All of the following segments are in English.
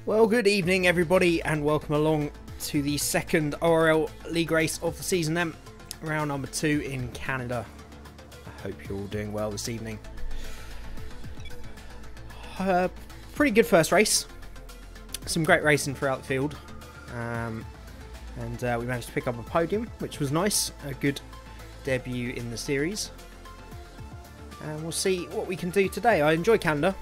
Well, good evening everybody and welcome along to the second ORL league race of the season then. Round number 2 in Canada. I hope you're all doing well this evening. Pretty good first race. Some great racing throughout the field. We managed to pick up a podium, which was nice. A good debut in the series. And we'll see what we can do today. I enjoy Canada.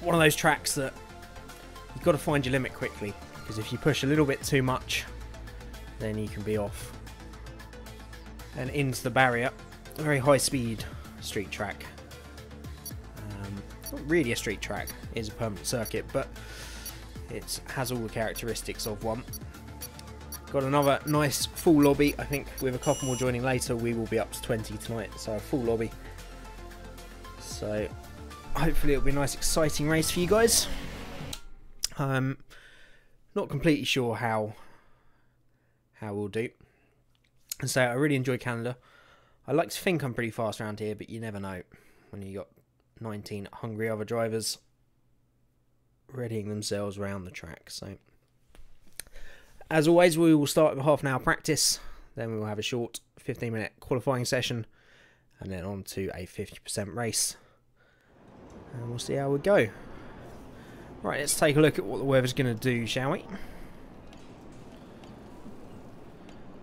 One of those tracks that you've got to find your limit quickly, because if you push a little bit too much, then you can be off and into the barrier. A very high speed street track. Not really a street track, it is a permanent circuit, but it has all the characteristics of one. Got another nice full lobby. I think with a couple more joining later we will be up to 20 tonight, so a full lobby. So hopefully it'll be a nice exciting race for you guys. Not completely sure how we'll do. And so I really enjoy Canada. I like to think I'm pretty fast around here, but you never know when you got 19 hungry other drivers readying themselves around the track. So as always, we will start with a half an hour practice, then we will have a short 15-minute qualifying session, and then on to a 50% race. And we'll see how we go. Right, let's take a look at what the weather's going to do, shall we?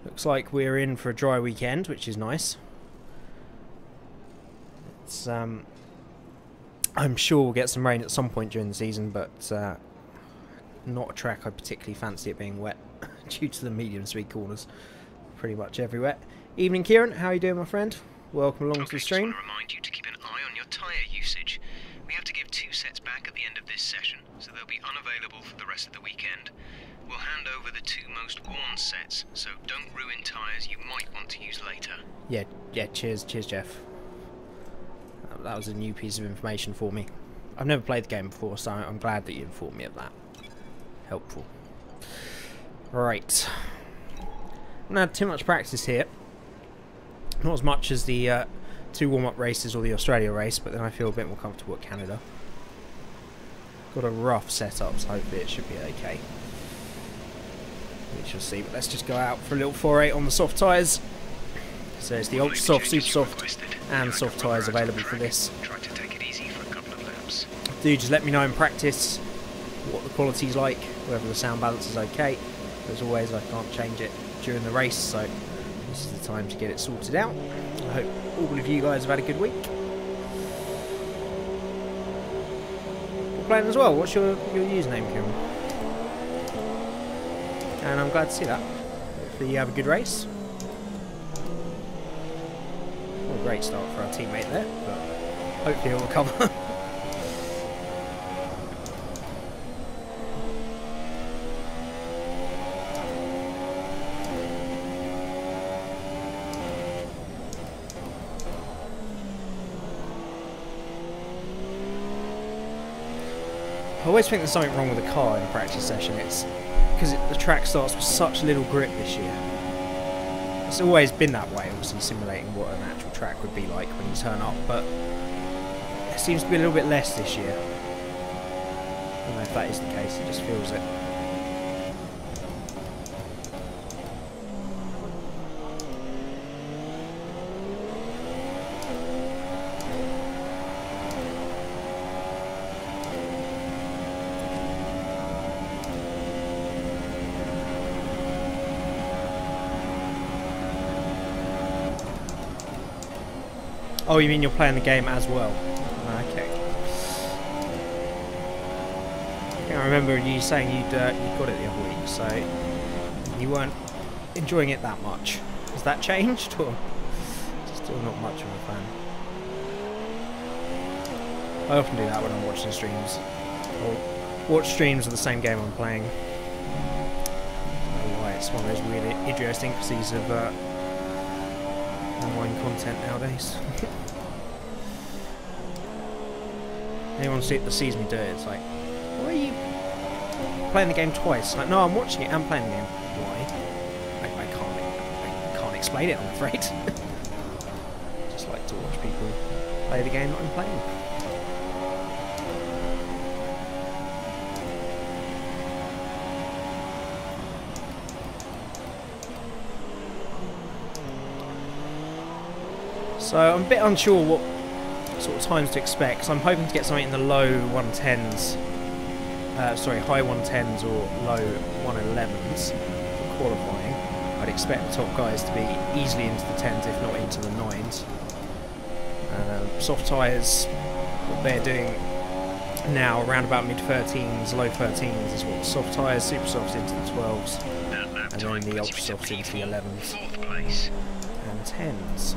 Looks like we're in for a dry weekend, which is nice. It's I'm sure we'll get some rain at some point during the season, but not a track I particularly fancy it being wet due to the medium speed corners pretty much everywhere. Evening, Kieran. How are you doing, my friend? Welcome along to the stream. I just want to remind you to keep an eye on your tyre usage. We have to give 2 sets back at the end of this session, so they'll be unavailable for the rest of the weekend. We'll hand over the 2 most worn sets, so don't ruin tyres you might want to use later. Yeah, cheers, Jeff. That was a new piece of information for me. I've never played the game before, so I'm glad that you informed me of that. Helpful. Right. I haven't had too much practice here. Not as much as the 2 warm-up races or the Australia race, but then I feel a bit more comfortable at Canada. Got a rough setup, so hopefully it should be okay. We shall see, but let's just go out for a little foray on the soft tyres. So it's the ultra soft, super soft, and soft tyres available for this. Do just let me know in practice what the quality's like, whether the sound balance is okay. As always, I can't change it during the race, so this is the time to get it sorted out. I hope all of you guys have had a good week. You're playing as well. What's your username, Kieran? And I'm glad to see that. Hopefully you have a good race. Well, great start for our teammate there, but hopefully he'll recover. I always think there's something wrong with the car in a practice session. It's because the track starts with such little grip this year. It's always been that way, obviously simulating what an actual track would be like when you turn up, but it seems to be a little bit less this year. I don't know if that is the case, it just feels it. Oh, you mean you're playing the game as well? Okay. I remember you saying you got it the other week, so you weren't enjoying it that much. Has that changed, or still not much of a fan? I often do that when I'm watching streams. Or watch streams of the same game I'm playing. I don't know why, it's one of those weird idiosyncrasies of online content nowadays. Anyone that sees me do it, it's like, why are you playing the game twice? Like, no, I'm watching it and playing the game. Why? I can't explain it, I'm afraid. Just like to watch people play the game that I'm playing. So I'm a bit unsure what sort of times to expect, because I'm hoping to get something in the low 110s, sorry, high 110s or low 111s for qualifying. I'd expect the top guys to be easily into the 10s, if not into the 9s. Soft tyres, what they're doing now, around about mid 13s, low 13s, is what soft tyres, super softs into the 12s, and then the ultra softs into the 11s and 10s.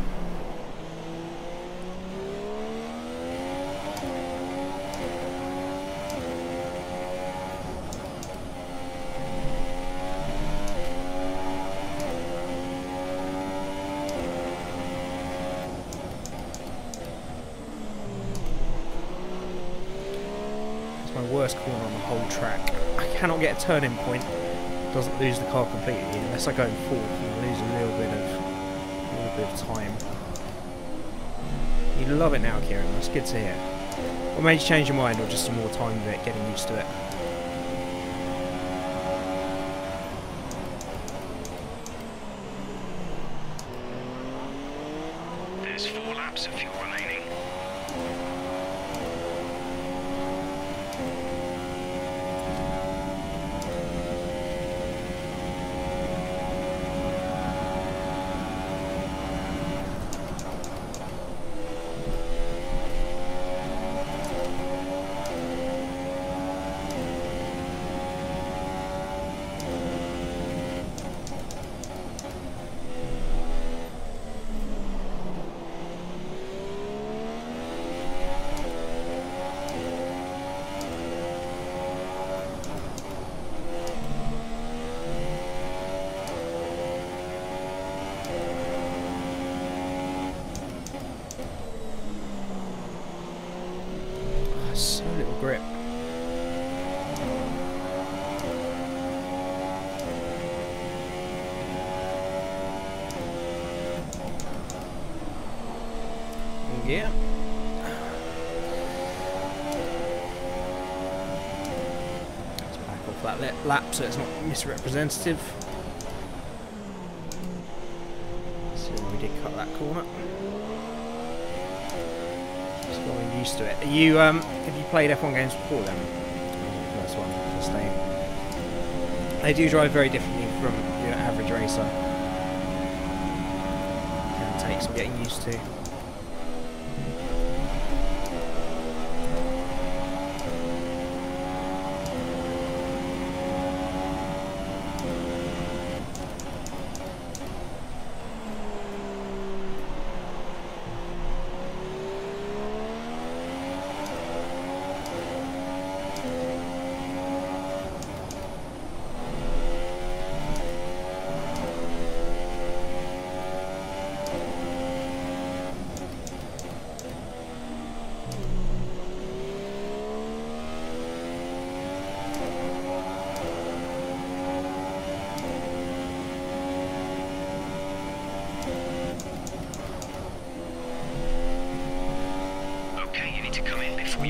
Worst corner on the whole track. I cannot get a turning point. Doesn't lose the car completely unless I go in fourth and lose a little bit of time. You love it now, Kieran. That's good to hear. What made you change your mind, or just some more time with it, getting used to it? There's 4 laps of fuel remaining. So little grip. Yeah. Let's back off that lap so it's not misrepresentative. So we did cut that corner. Used to it. Are you have you played F1 games before then? First one, just saying. They do drive very differently from your average racer. Can take some getting used to.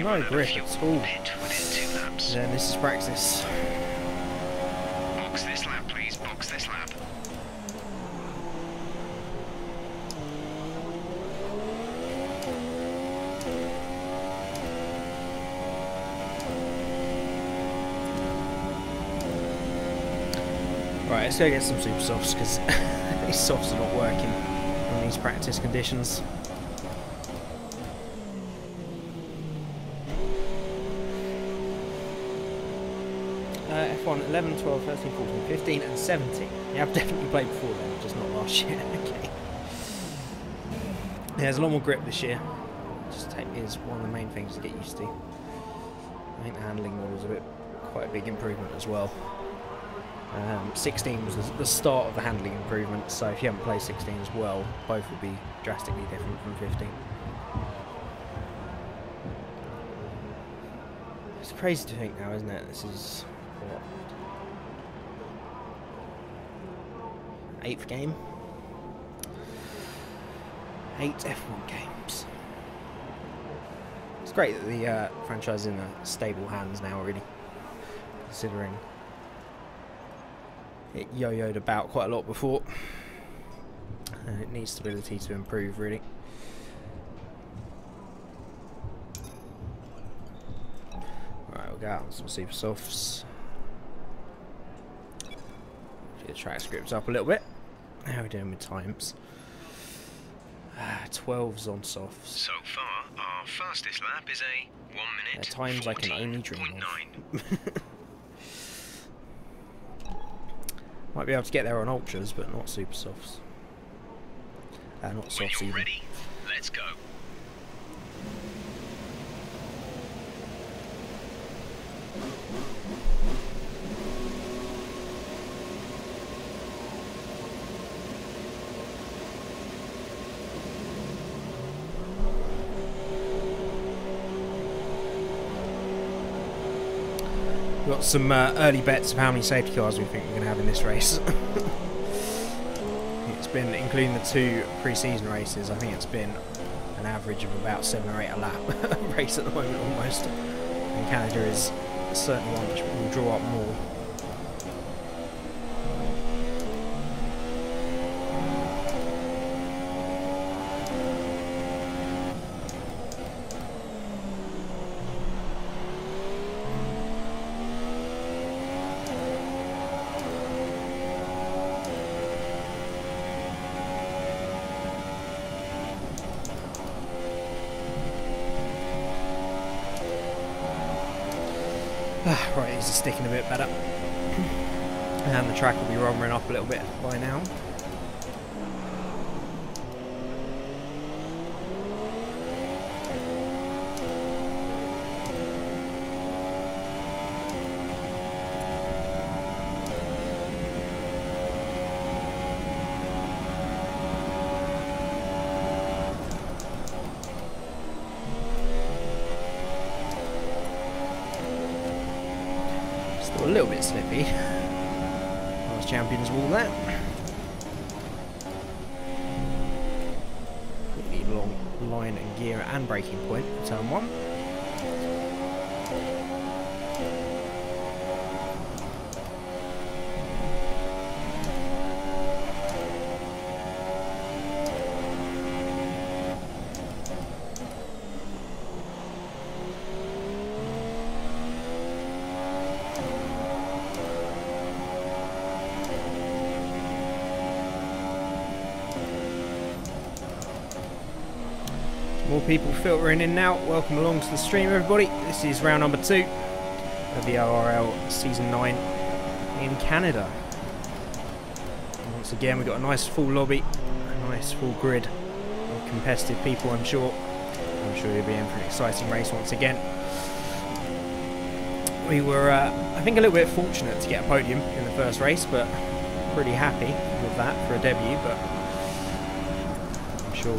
No grip at all. Then this is practice. Box this lap, please. Box this lap. Right, let's go get some super softs because these softs are not working in these practice conditions. F1 11, 12, 13, 14, 15 and 17. Yeah, I've definitely played before then, just not last year. Okay. Yeah, there's a lot more grip this year. Just is one of the main things to get used to. I think the handling model is quite a big improvement as well. 16 was the start of the handling improvement, so if you haven't played 16 as well, both will be drastically different from 15. It's crazy to think now, isn't it? This is what, 8th game? 8 F1 games. It's great that the franchise is in stable hands now, really, considering it yo-yoed about quite a lot before, and it needs stability to improve, really. I'll go out on some super softs. Get the track scripts up a little bit. How are we doing with times? 12's on softs. So far, our fastest lap is a 1 minute. Times I can only dream of. Might be able to get there on ultras, but not super softs. Not When softs you're even. ready, let's go. We've got some early bets of how many safety cars we think we're going to have in this race. It's been, including the 2 pre-season races, I think it's been an average of about 7 or 8 a lap race at the moment almost. And Canada is certainly one which will draw up more. Right, these are sticking a bit better. And the track will be rumbling up a little bit by now. Still a little bit slippy. Last champions wall there. Pretty long line and gear and braking point for turn 1. More people filtering in now. Welcome along to the stream, everybody. This is round number 2 of the ORL Season 9 in Canada. And once again, we've got a nice full lobby, a nice full grid of competitive people, I'm sure. I'm sure you'll be in for an exciting race once again. We were, I think, a little bit fortunate to get a podium in the first race, but pretty happy with that for a debut, but I'm sure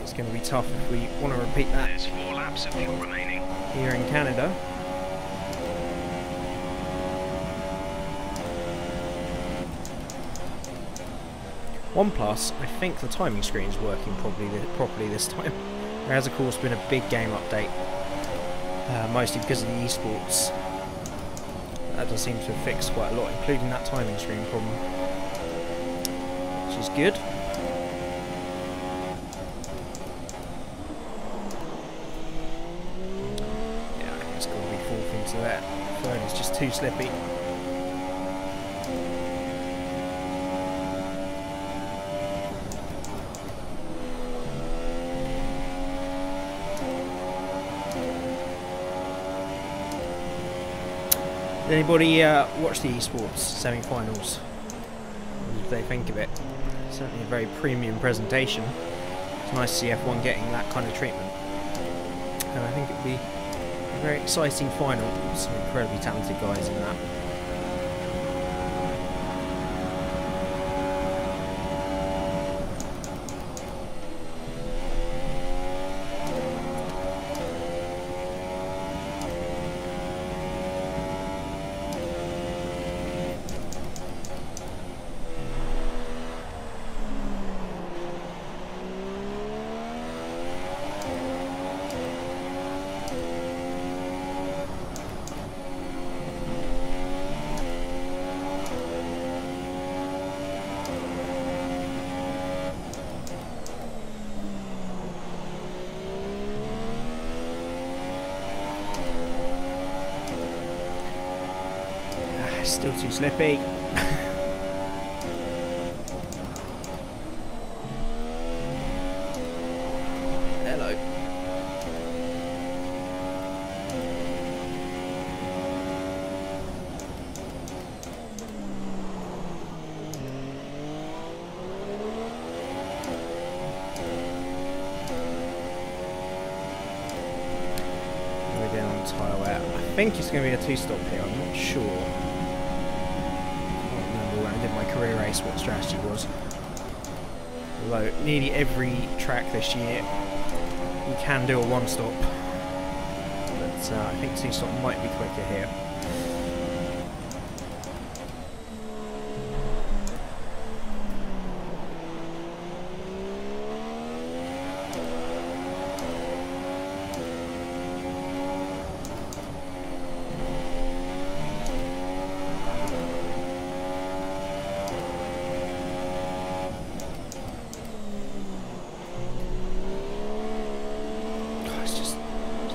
it's going to be tough if we want to repeat that. There's 4 laps of fuel remaining Here in Canada. One plus, I think the timing screen is working properly this time. There has of course been a big game update, mostly because of the esports. That does seem to have fixed quite a lot, including that timing screen problem, which is good. So that phone is just too slippy. Did anybody watch the esports semi-finals? What did they think of it? Certainly a very premium presentation. It's nice to see F1 getting that kind of treatment. And I think it'd be a very exciting final. Some incredibly talented guys in that. Still too slippy. Hello. We're down on tyre wear. I think it's going to be a 2-stop here. I'm not sure. When I did my career race what the strategy was. Although nearly every track this year you can do a 1-stop, but I think 2-stop might be quicker here.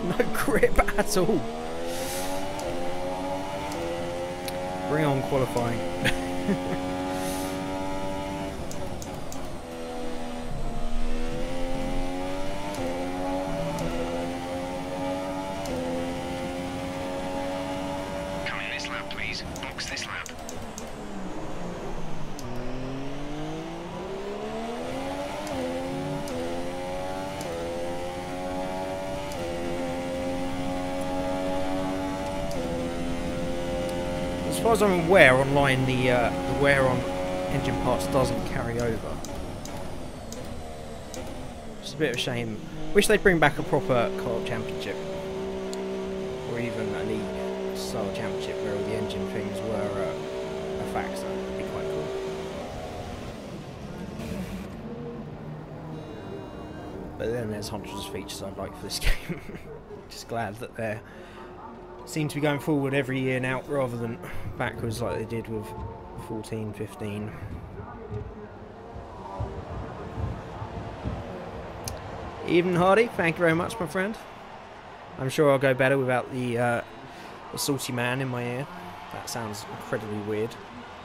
No grip at all. Bring on qualifying. Come in this lap, please. Box this lap. As far as I'm aware, online the wear on engine parts doesn't carry over. It's a bit of a shame. Wish they'd bring back a proper co-op championship, or even a league style championship where all the engine things were a factor. That'd be quite cool. But then there's hundreds of features I'd like for this game. Just glad that they're seem to be going forward every year now rather than backwards like they did with 14, 15. Evening Hardy, thank you very much my friend. I'm sure I'll go better without the salty man in my ear. That sounds incredibly weird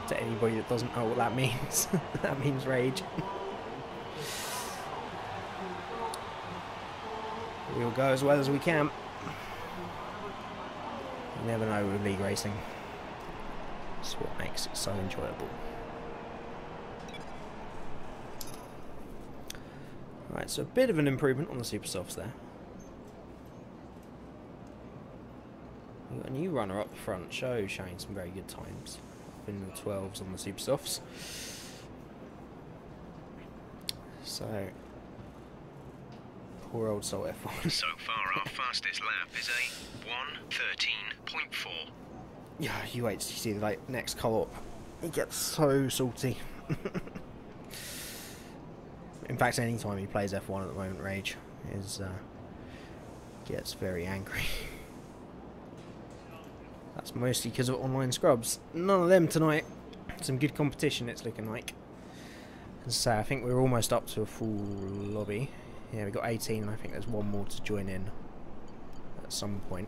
to anybody that doesn't know what that means. That means rage. We'll go as well as we can. You never know with league racing. That's what makes it so enjoyable. Right, so a bit of an improvement on the Super Softs there. We've got a new runner up the front, showing some very good times. Up in the 12s on the Super Softs. So, poor old Salt F1. So far, our fastest lap is a 1:13.4. Yeah, you wait till you see the next co-op. It gets so salty. In fact, any time he plays F1 at the moment, Rage gets very angry. That's mostly because of online scrubs. None of them tonight. Some good competition, it's looking like. And so I think we're almost up to a full lobby. Yeah, we've got 18, and I think there's one more to join in at some point.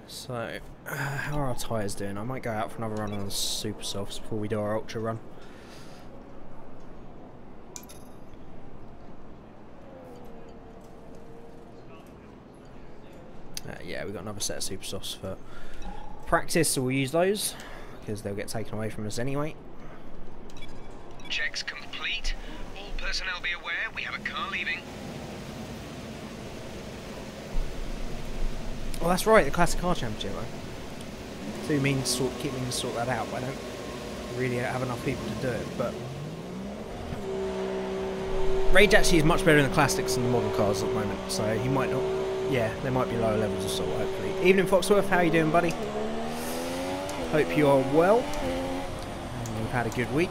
So, how are our tyres doing? I might go out for another run on the Super Softs before we do our Ultra run. Yeah, we've got another set of Super Softs for practice, so we'll use those, because they'll get taken away from us anyway. Checks complete. All personnel be aware, we have a car leaving. Oh, that's right, the Classic Car Championship, right? So keep meaning to sort that out, but I don't really have enough people to do it, but Rage actually is much better in the Classics than the modern cars at the moment, so he might not, yeah, there might be lower levels of salt, hopefully. Evening Foxworth, how you doing, buddy? Hope you are well, and you've had a good week.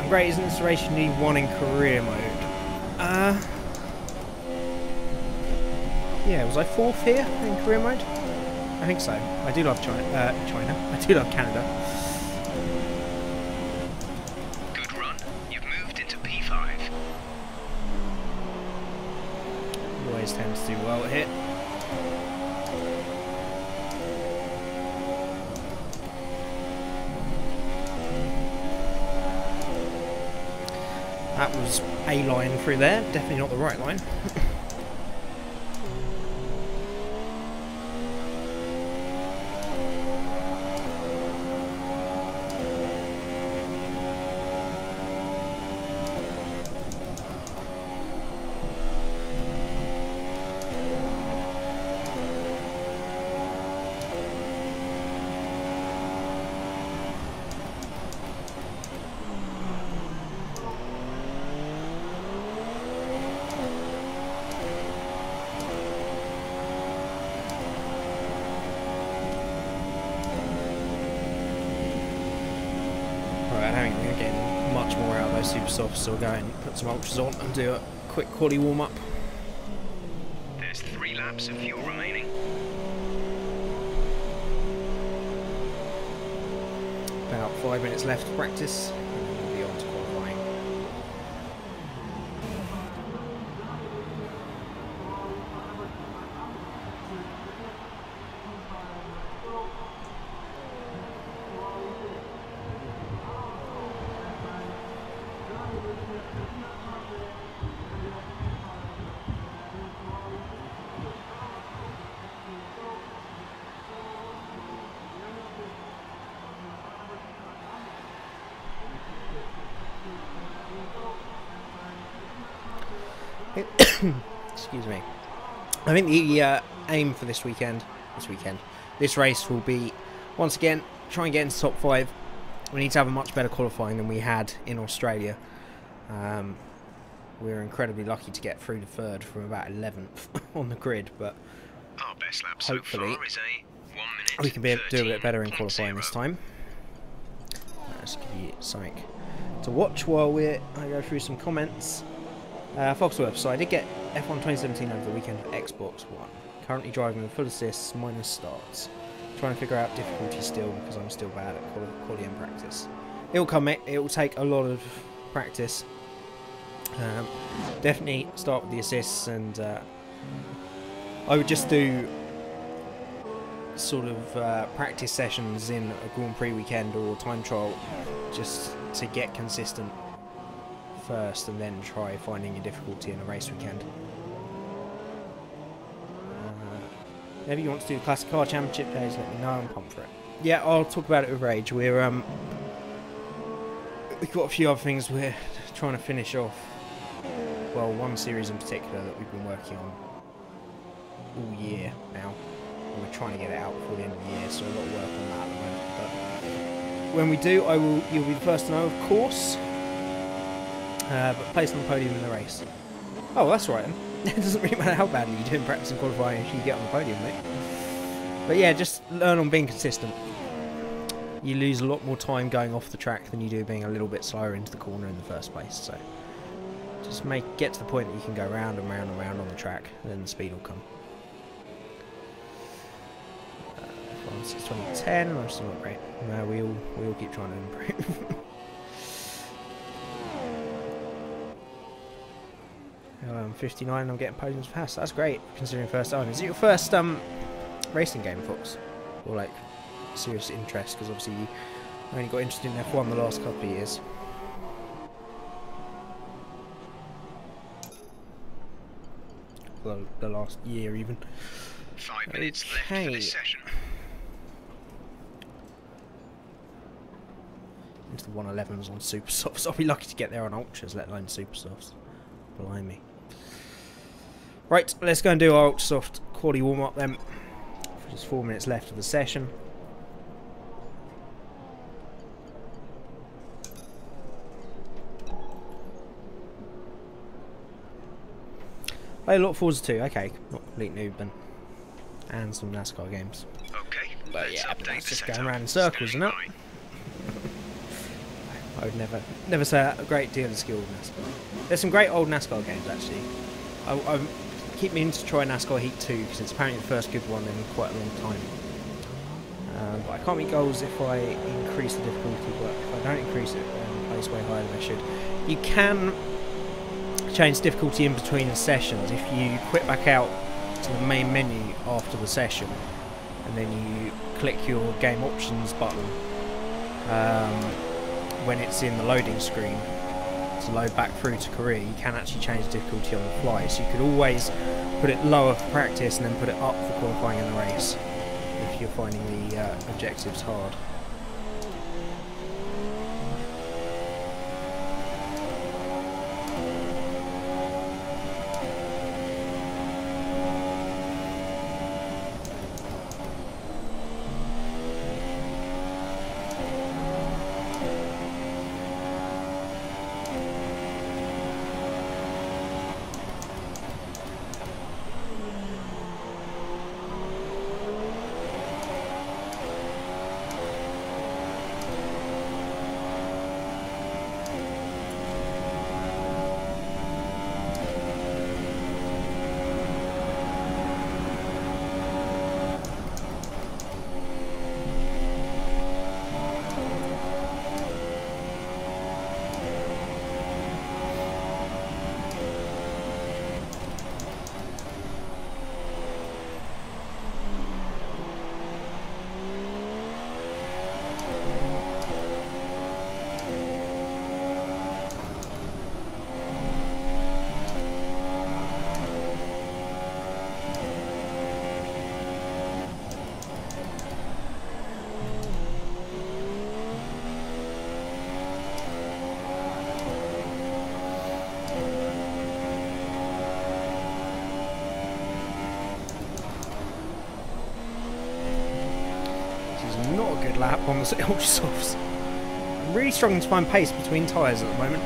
Great, isn't this race you need one in career mode? Yeah, was I 4th here in career mode? I think so. I do love China. I do love Canada. Good run. You've moved into P5. Always tends to do well here. That was a line through there, definitely not the right line. Super soft, so we'll go and put some ultras on and do a quick quali warm up. There's 3 laps of fuel remaining. About 5 minutes left to practice, and then we'll be on to qualifying. Excuse me. I think the aim for this race will be, once again, try and get into top 5. We need to have a much better qualifying than we had in Australia. We were incredibly lucky to get through the 3rd from about 11th on the grid, but our best lap hopefully so far is a 1 minute we can do a bit better in qualifying this time. Let's give you something to watch while I go through some comments. Foxworth, so I did get F1 2017 over the weekend for Xbox One. Currently driving with full assists, minus starts. Trying to figure out difficulty still because I'm still bad at quality and practice. It'll come, it will take a lot of practice. Definitely start with the assists, and I would just do sort of practice sessions in a Grand Prix weekend or time trial just to get consistent first, and then try finding a difficulty in a race weekend. Maybe you want to do the Classic Car Championship days, let me know, I'm pumped for it. Yeah, I'll talk about it with Rage. We've got a few other things we're trying to finish off. Well, one series in particular that we've been working on all year now, and we're trying to get it out before the end of the year, so a lot of work on that at the moment. But when we do, you'll be the first to know, of course. But place on the podium in the race. Oh, that's right then. It doesn't really matter how badly you do in practice and qualifying if you get on the podium, mate. But yeah, just learn on being consistent. You lose a lot more time going off the track than you do being a little bit slower into the corner in the first place. So just get to the point that you can go round and round and round on the track, and then the speed will come. Since 2010, I'm still not great. No, we all keep trying to improve. 59, I'm getting podiums fast. That's great, considering first time. Is it your first racing game, Fox? Or like serious interest? Because obviously you only got interested in F1 the last couple of years. The last year even. 5 minutes left for this session. Into the 111s on super softs. I'll be lucky to get there on ultras, let alone super softs. Blimey. Right, let's go and do our ultra soft quali warm up then. Just 4 minutes left of the session. I look forward to. Okay, not complete noob then. And some NASCAR games. Okay, but yeah, but that's just going around in circles, isn't it? I would never say a great deal of skill with NASCAR. There's some great old NASCAR games actually. I keep meaning to try NASCAR Heat 2 because it's apparently the first good one in quite a long time. But I can't meet goals if I increase the difficulty, but if I don't increase it, then I place way higher than I should. You can change difficulty in between sessions if you quit back out to the main menu after the session, and then you click your game options button when it's in the loading screen to load back through to career. You can actually change the difficulty on the fly, so you could always put it lower for practice and then put it up for qualifying in the race if you're finding the objectives hard. Not a good lap on the ultra softs. I'm really struggling to find pace between tyres at the moment.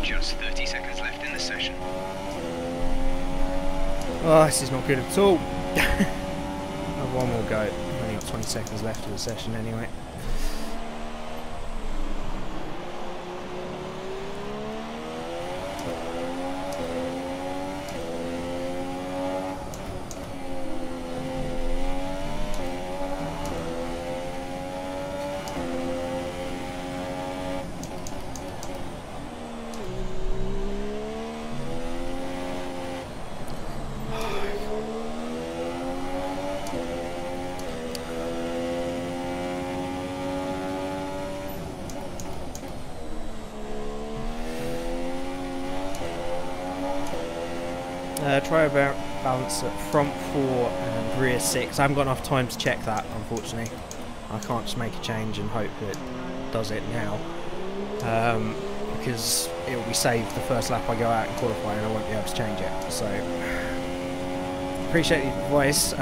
Just 30 seconds left in the session. Oh, this is not good at all. Have one more go. I've only got 20 seconds left of the session anyway. Try about balance at front 4 and rear 6. I haven't got enough time to check that, unfortunately. I can't just make a change and hope it does it now, because it will be saved the first lap I go out and qualify and I won't be able to change it. So appreciate the advice.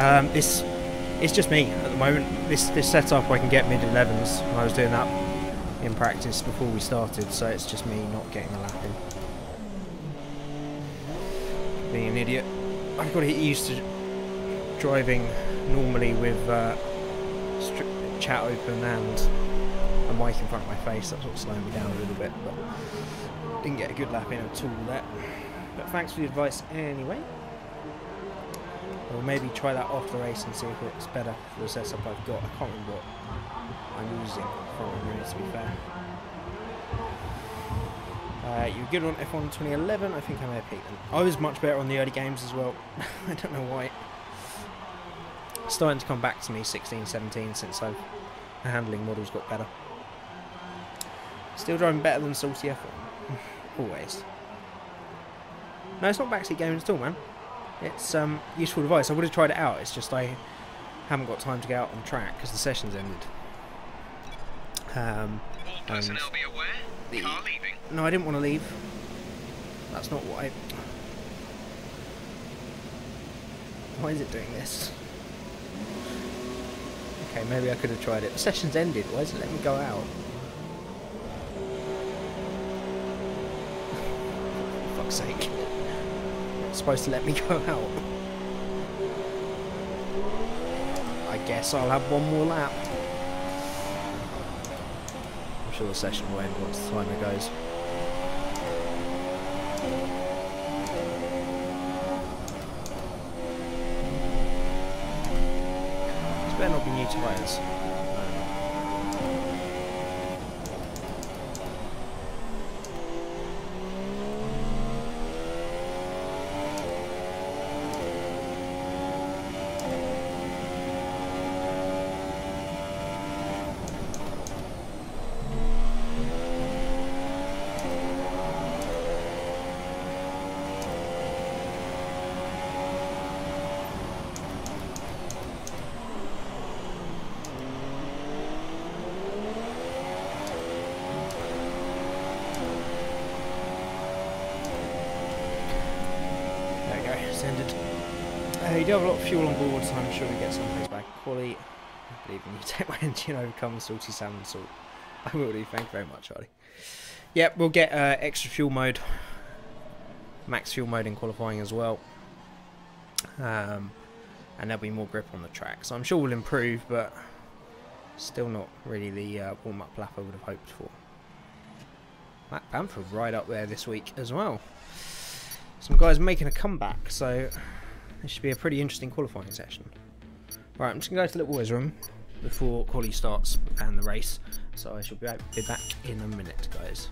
It's just me at the moment. This setup I can get mid-11s. I was doing that in practice before we started, so it's just me not getting a lap in. Being an idiot. I've got to get used to driving normally with chat open and a mic in front of my face. That's what's slowing me down a little bit, but didn't get a good lap in at all there. But thanks for the advice anyway. Or maybe try that after the race and see if it's better for the setup I've got. I can't remember what I'm using for a minute, to be fair. You were good on F1 2011. I think I may have peaked them. I was much better on the early games as well. I don't know why. It's starting to come back to me 16, 17 since the handling models got better. Still driving better than Salty F1. Always. No, it's not backseat gaming at all, man. It's useful advice. I would have tried it out. It's just I haven't got time to get out on track because the session's ended. All personnel be aware. Car leaving. No, I didn't want to leave. That's not what I... Why is it doing this? Okay, maybe I could have tried it. The session's ended. Why isn't it letting me go out? For fuck's sake. It's supposed to let me go out. I guess I'll have one more lap. I'm sure the session will end once the timer goes. This better not be new tyres. You do have a lot of fuel on board, so I'm sure we get some things back. Quali, I believe when you take my engine over, come salty salmon salt. I will do, thank you very much, Hardy. Yep, we'll get extra fuel mode, max fuel mode in qualifying as well. And there'll be more grip on the track, so I'm sure we'll improve, but still not really the warm-up lap I would have hoped for. Matt Bamford right up there this week as well. Some guys making a comeback, so this should be a pretty interesting qualifying session. Right, I'm just going to go to the little boys' room before quali starts and the race, so I shall be back in a minute, guys.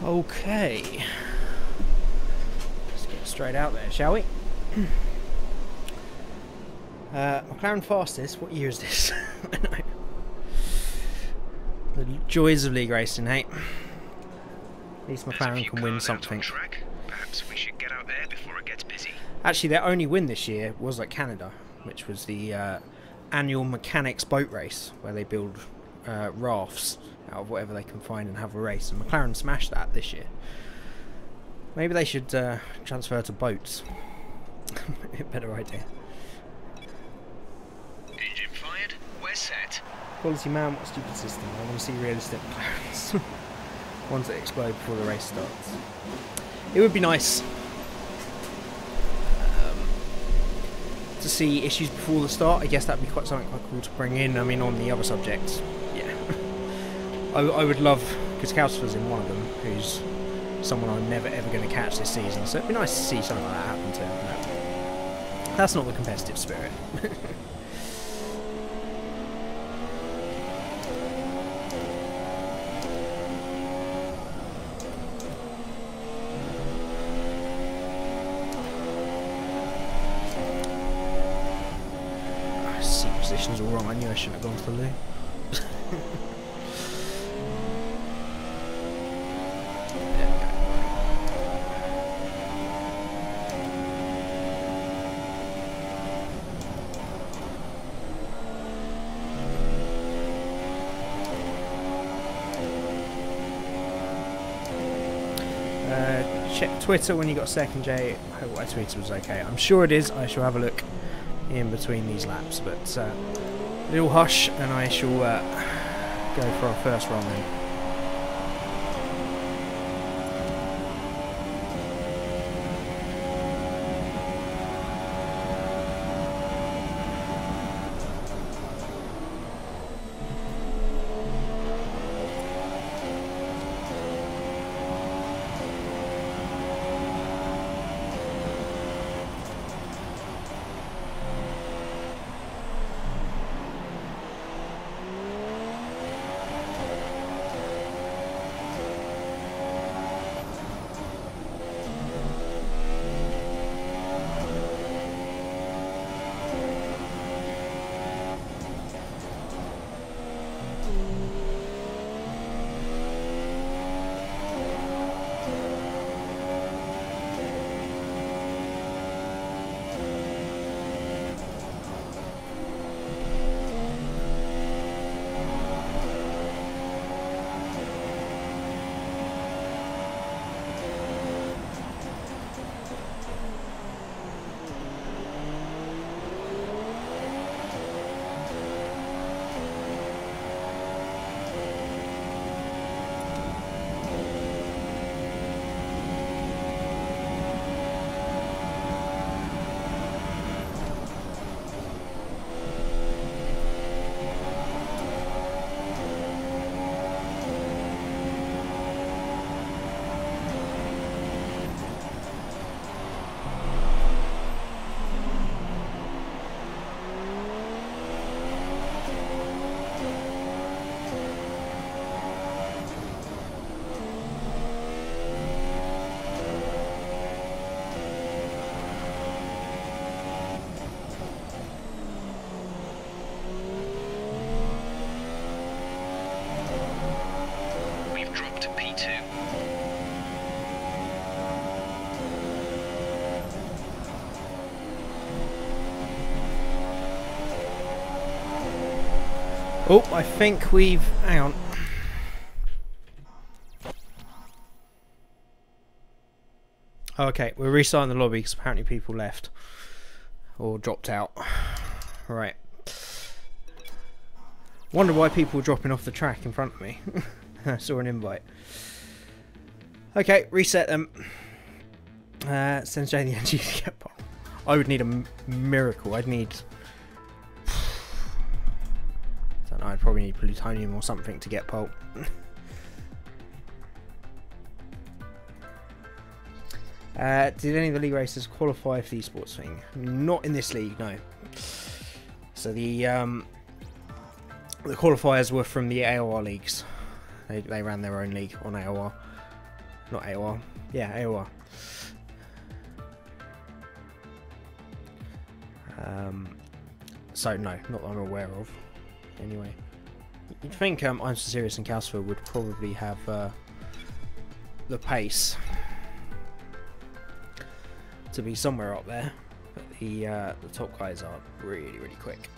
Okay, let's get straight out there, shall we? McLaren fastest, what year is this? I know. The joys of league racing, hey? At least McLaren can win something. Perhaps we should get out there before it gets busy. Actually, their only win this year was at Canada, which was the annual mechanics boat race, where they build rafts out of whatever they can find and have a race, and McLaren smashed that this year. Maybe they should transfer to boats. Better idea. Engine fired, we're set. Quality man, what stupid system? I want to see realistic clouds. Ones that explode before the race starts. It would be nice to see issues before the start. I guess that'd be something quite cool to bring in. I mean, on the other subjects, yeah. I would love, because Calcifer's in one of them, who's someone I'm never ever going to catch this season, so it'd be nice to see something like that happen to him. No, that's not the competitive spirit. Seat position's all wrong. I knew I shouldn't have gone for the loo. Check Twitter when you got a second, Jay. I hope what I tweeted was okay. I'm sure it is. I shall have a look in between these laps, but a little hush and I shall go for our first run then. Oh, I think we've... hang on. Oh, okay, we're restarting the lobby because apparently people left. Or dropped out. Right. Wonder why people were dropping off the track in front of me. I saw an invite. Okay, reset them. Sends Jay the energy to get pole. I would need a miracle. I'd need... I don't know, I'd probably need plutonium or something to get pole. Did any of the league racers qualify for the esports thing? Not in this league, no. So the qualifiers were from the AOR leagues. They ran their own league on AOR. Not AOR. Yeah, AOR. So no, not that I'm aware of. Anyway, you'd think I'm So Serious and Calcifer would probably have the pace to be somewhere up there, but the top guys are really quick.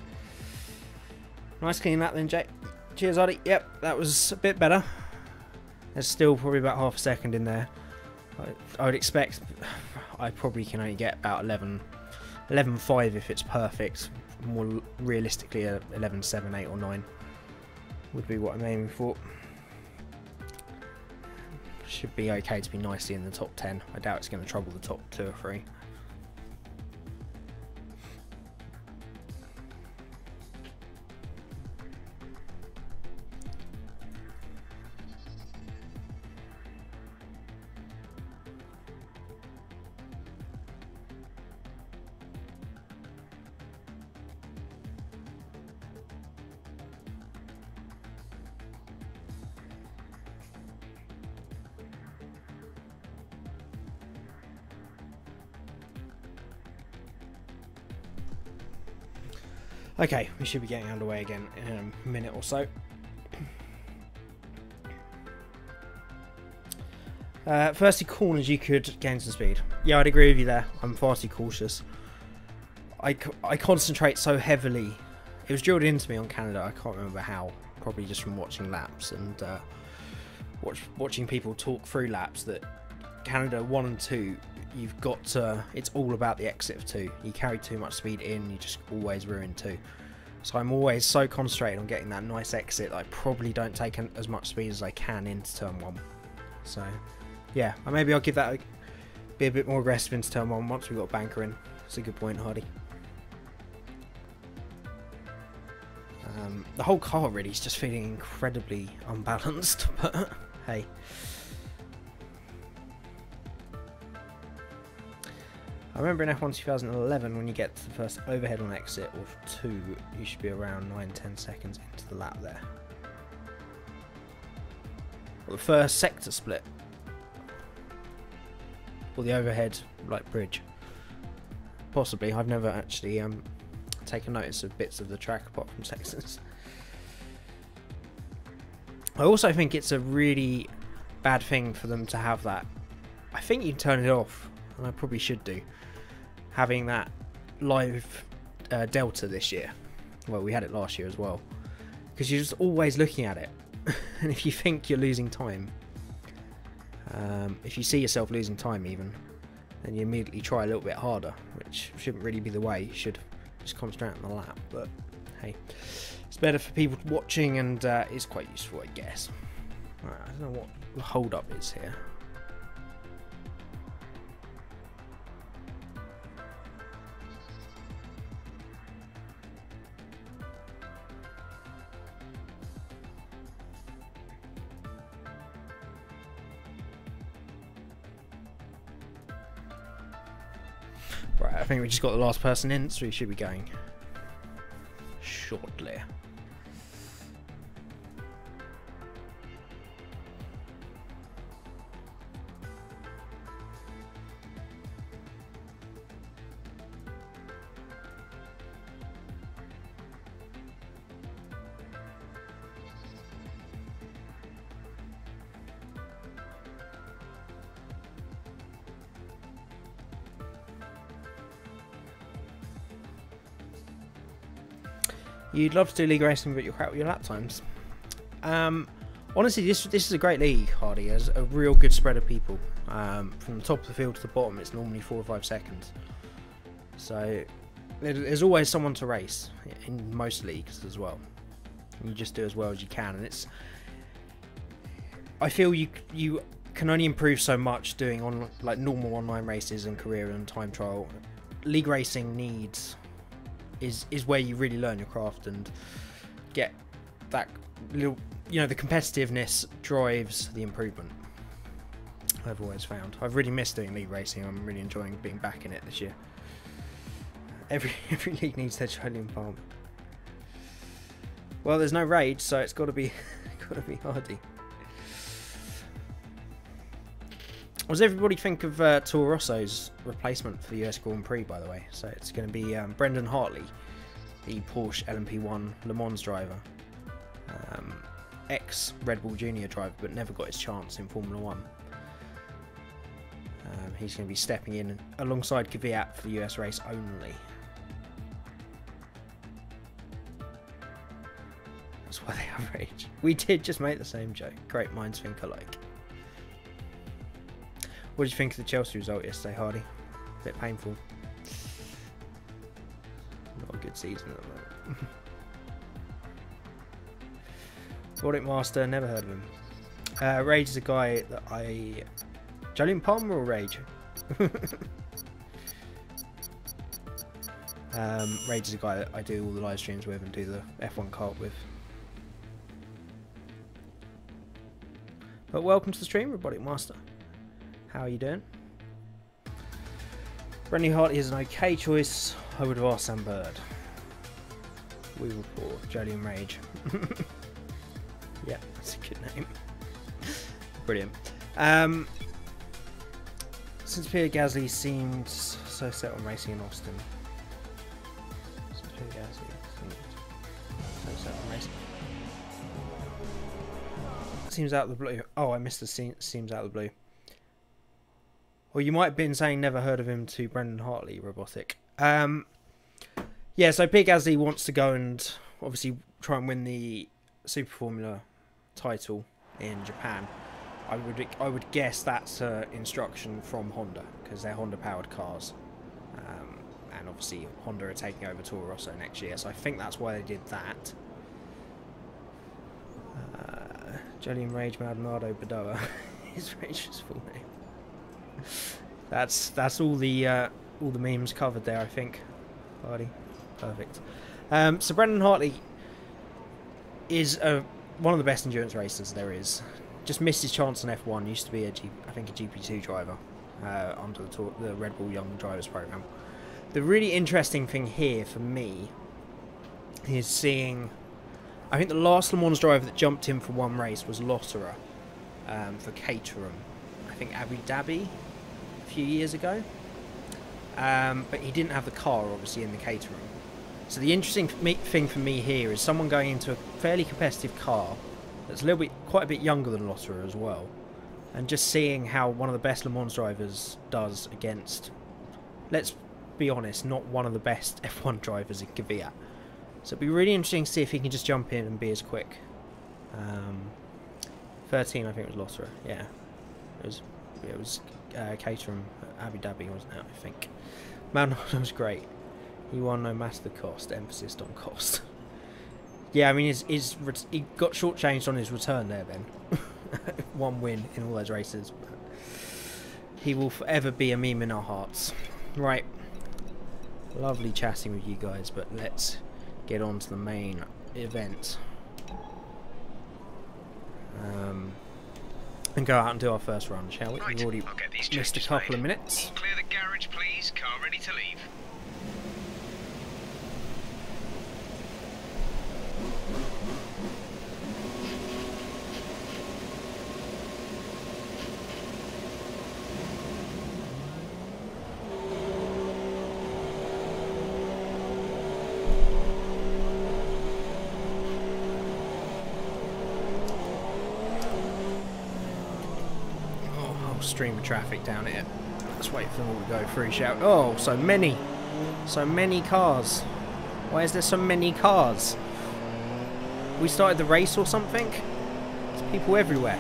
Nice clean lap then, Jay. Cheers, Oddy. Yep, that was a bit better. There's still probably about half a second in there. I would expect I probably can only get about 11.5 if it's perfect. More realistically, 11.7, 8 or 9. would be what I'm aiming for. Should be okay to be nicely in the top 10. I doubt it's going to trouble the top 2 or 3. Okay, we should be getting underway again in a minute or so. Firstly, corners, you could gain some speed. Yeah, I'd agree with you there. I'm far too cautious. I concentrate so heavily. It was drilled into me on Canada. I can't remember how. Probably just from watching laps and watching people talk through laps, that Canada 1 and 2, you've got to, it's all about the exit of 2. You carry too much speed in, you just always ruin 2. So I'm always so concentrated on getting that nice exit that I probably don't take as much speed as I can into turn 1. So yeah, maybe I'll give that be a bit more aggressive into turn 1 once we've got a banker in. That's a good point, Hardy. The whole car really is just feeling incredibly unbalanced, but hey. I remember in F1 2011, when you get to the first overhead on exit of 2, you should be around 9-10 seconds into the lap there. Or the first sector split. Or the overhead, like, bridge. Possibly. I've never actually taken notice of bits of the track apart from sections. I also think it's a really bad thing for them to have that. I think you can turn it off, and I probably should do. Having that live delta this year. Well, we had it last year as well. Because you're just always looking at it. And if you think you're losing time, if you see yourself losing time even, then you immediately try a little bit harder, which shouldn't really be the way. You should just concentrate on the lap, but hey, it's better for people watching, and it's quite useful, I guess. Right, I don't know what the hold up is here. Right, I think we just got the last person in, so we should be going shortly. You'd love to do league racing, but you're crap with your lap times. Honestly, this is a great league, Hardy. There's a real good spread of people. From the top of the field to the bottom, it's normally 4 or 5 seconds. So there's always someone to race in most leagues as well. And you just do as well as you can, and it's. I feel you can only improve so much doing on like normal online races and career and time trial. League racing needs. Is where you really learn your craft and get that little, the competitiveness drives the improvement. I've always found. I've really missed doing league racing. I'm really enjoying being back in it this year. Every league needs their Jolyon Palmer. Well, there's no rage, so it's got to be Hardy. What does everybody think of Toro Rosso's replacement for the US Grand Prix, by the way? So it's going to be Brendan Hartley, the Porsche LMP1 Le Mans driver. Ex-Red Bull Junior driver, but never got his chance in Formula 1. He's going to be stepping in alongside Kvyat for the US race only. That's why they have rage. We did just make the same joke. Great minds think alike. What did you think of the Chelsea result yesterday, Hardy? A bit painful. Not a good season at the moment. Audit Master, never heard of him. Rage is a guy that I... Jolene Palmer or Rage? Rage is a guy that I do all the live streams with and do the F1 kart with. But welcome to the stream, Robotic Master. How are you doing? Brendan Hartley is an okay choice. I would have asked Sam Bird. We report Jolene Rage. Yeah, that's a good name. Brilliant. Since Pierre Gasly seemed so set on racing in Austin. Since Pierre Gasly seemed so set on racing. Seems out of the blue. Oh, I missed the seems out of the blue. Or you might have been saying never heard of him to Brendan Hartley, Robotic. Yeah, so Pierre Gasly wants to go and obviously try and win the Super Formula title in Japan. I would guess that's instruction from Honda, because they're Honda powered cars, and obviously Honda are taking over Toro Rosso next year, so I think that's why they did that. Jolene Rage Maldonado Badoa is Rage's full name. That's all the memes covered there, I think. Party, perfect. So Brendan Hartley is one of the best endurance racers there is. Just missed his chance on F1. Used to be I think a GP2 driver under the Red Bull Young Drivers program. The really interesting thing here for me is seeing. I think the last Le Mans driver that jumped in for one race was Lotterer for Caterham. I think Abu Dhabi a few years ago. But he didn't have the car, obviously, in the Caterham. So the interesting thing for me here is someone going into a fairly competitive car that's quite a bit younger than Lotterer as well, and just seeing how one of the best Le Mans drivers does against, let's be honest, not one of the best F1 drivers in Kvyat. So it'd be really interesting to see if he can just jump in and be as quick. 13, I think it was Lotterer. Yeah, it was Caterham, Abu Dhabi, wasn't it? I think. Maldonado was great. He won no matter the cost. Emphasis on cost. Yeah, I mean, he got shortchanged on his return there then. One win in all those races. But he will forever be a meme in our hearts. Right. Lovely chatting with you guys, but let's get on to the main event. And go out and do our first run, shall we? Right. We've already missed a couple of minutes. All clear the garage, please. Car ready to leave. Stream of traffic down here. Let's wait for them all to go through. Shout! Oh, so many cars. Why is there so many cars? We started the race or something? There's people everywhere.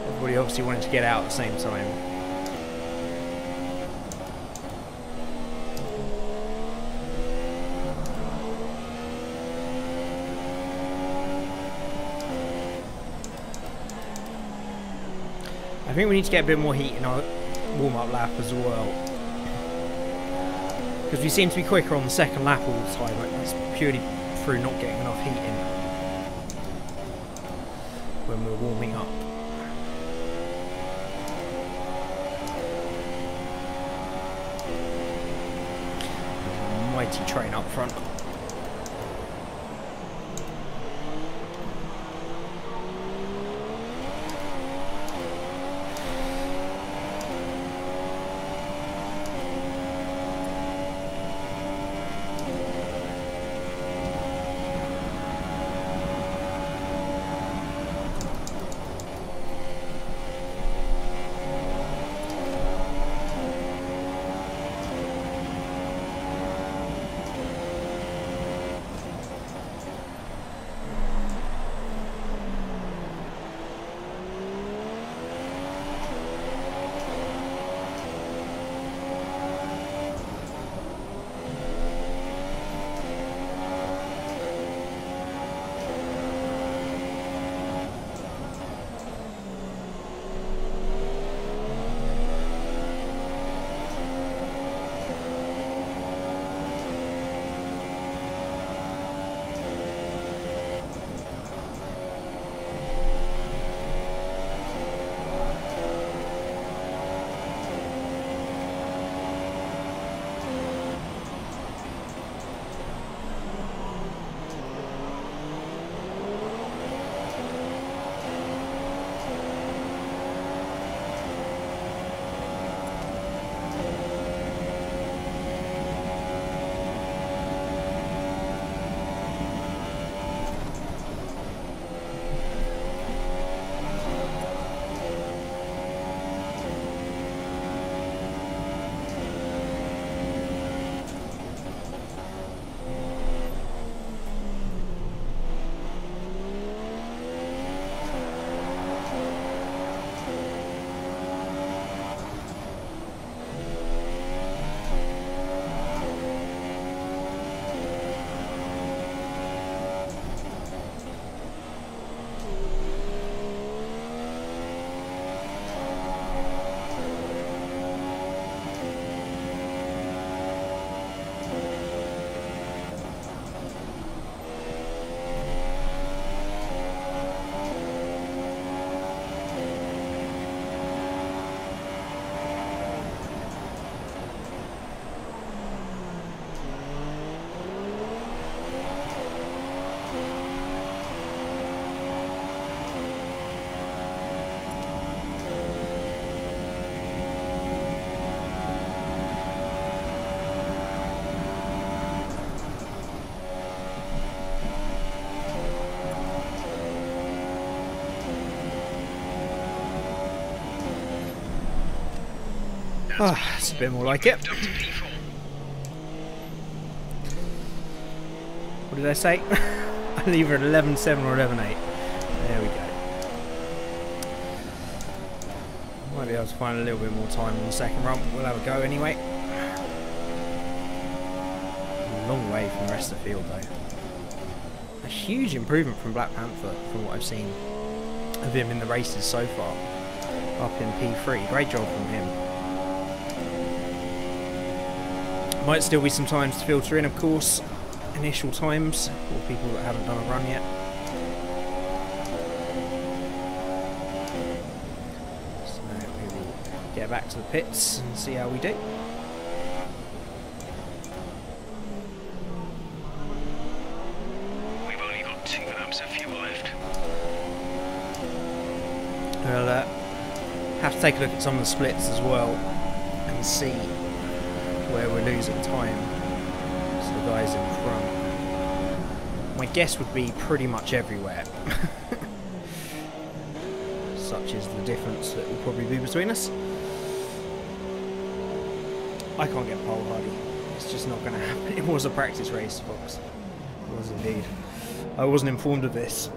Everybody obviously wanted to get out at the same time. I think we need to get a bit more heat in our warm-up lap as well, because we seem to be quicker on the second lap all the time. It's purely through not getting enough heat in when we're warming up. Mighty train up front. Oh, it's a bit more like it. Moved up to P4. What did I say? Either 11.7 or 11.8. There we go. Might be able to find a little bit more time on the second run. We'll have a go anyway. A long way from the rest of the field though. A huge improvement from Black Panther from what I've seen of him in the races so far. Up in P3. Great job from him. Might still be some times to filter in, of course. Initial times for people that haven't done a run yet. So we will get back to the pits and see how we do. We've only got 2 laps of fuel left. We'll have to take a look at some of the splits as well and see where we're losing time. So the guys in front. My guess would be pretty much everywhere. Such is the difference that will probably be between us. I can't get pole, Hardy. It's just not going to happen. It was a practice race, Fox. It was indeed. I wasn't informed of this.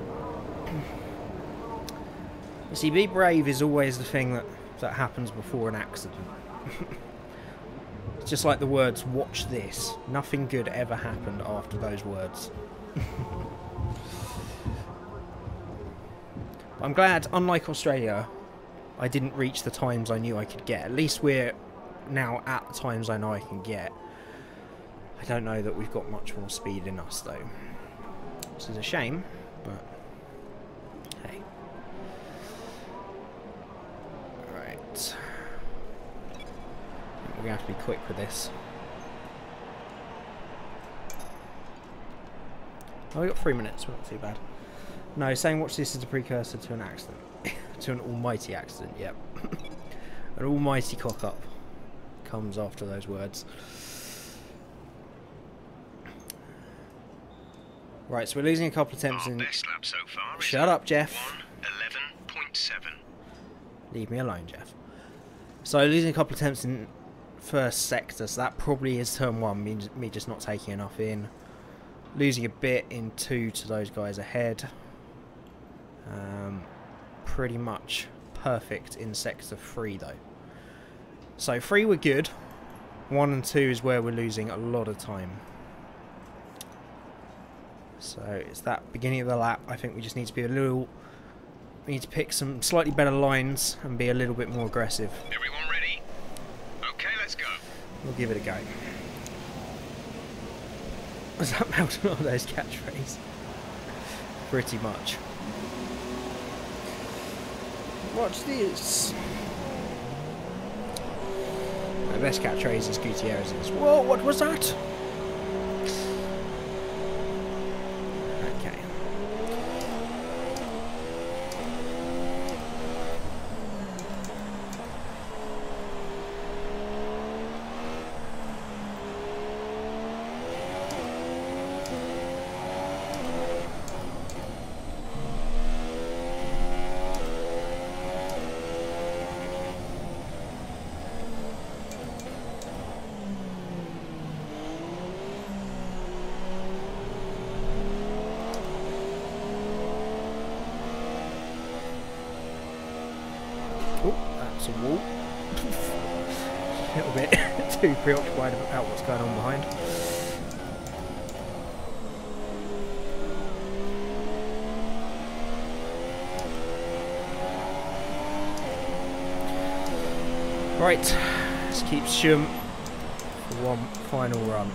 You see, be brave is always the thing that happens before an accident. It's just like the words, watch this. Nothing good ever happened after those words. I'm glad, unlike Australia, I didn't reach the times I knew I could get. At least we're now at the times I know I can get. I don't know that we've got much more speed in us though. Which is a shame, but hey. Right. We're going to have to be quick with this. Oh, we got 3 minutes, we're not too bad. No, saying watch this is a precursor to an accident. To an almighty accident, yep. An almighty cock-up comes after those words. Right, so we're losing a couple of attempts in... Best lap so far is Shut up, Jeff. 1:11.7. Leave me alone, Jeff. So losing a couple of attempts in first sector, so that probably is turn 1, me just not taking enough in. Losing a bit in 2 to those guys ahead. Pretty much perfect in sector 3 though. So 3 we're good. 1 and 2 is where we're losing a lot of time. So it's that beginning of the lap. I think we just need to be a little... We need to pick some slightly better lines and be a little bit more aggressive. Everyone ready? Okay, let's go. We'll give it a go. Was that Maldonado's catchphrase? Pretty much. Watch this. My best catchphrase is Gutierrez's. Whoa, what was that? Okay. A wall. A little bit too preoccupied about what's going on behind. Right, let's keep Shum for one final run.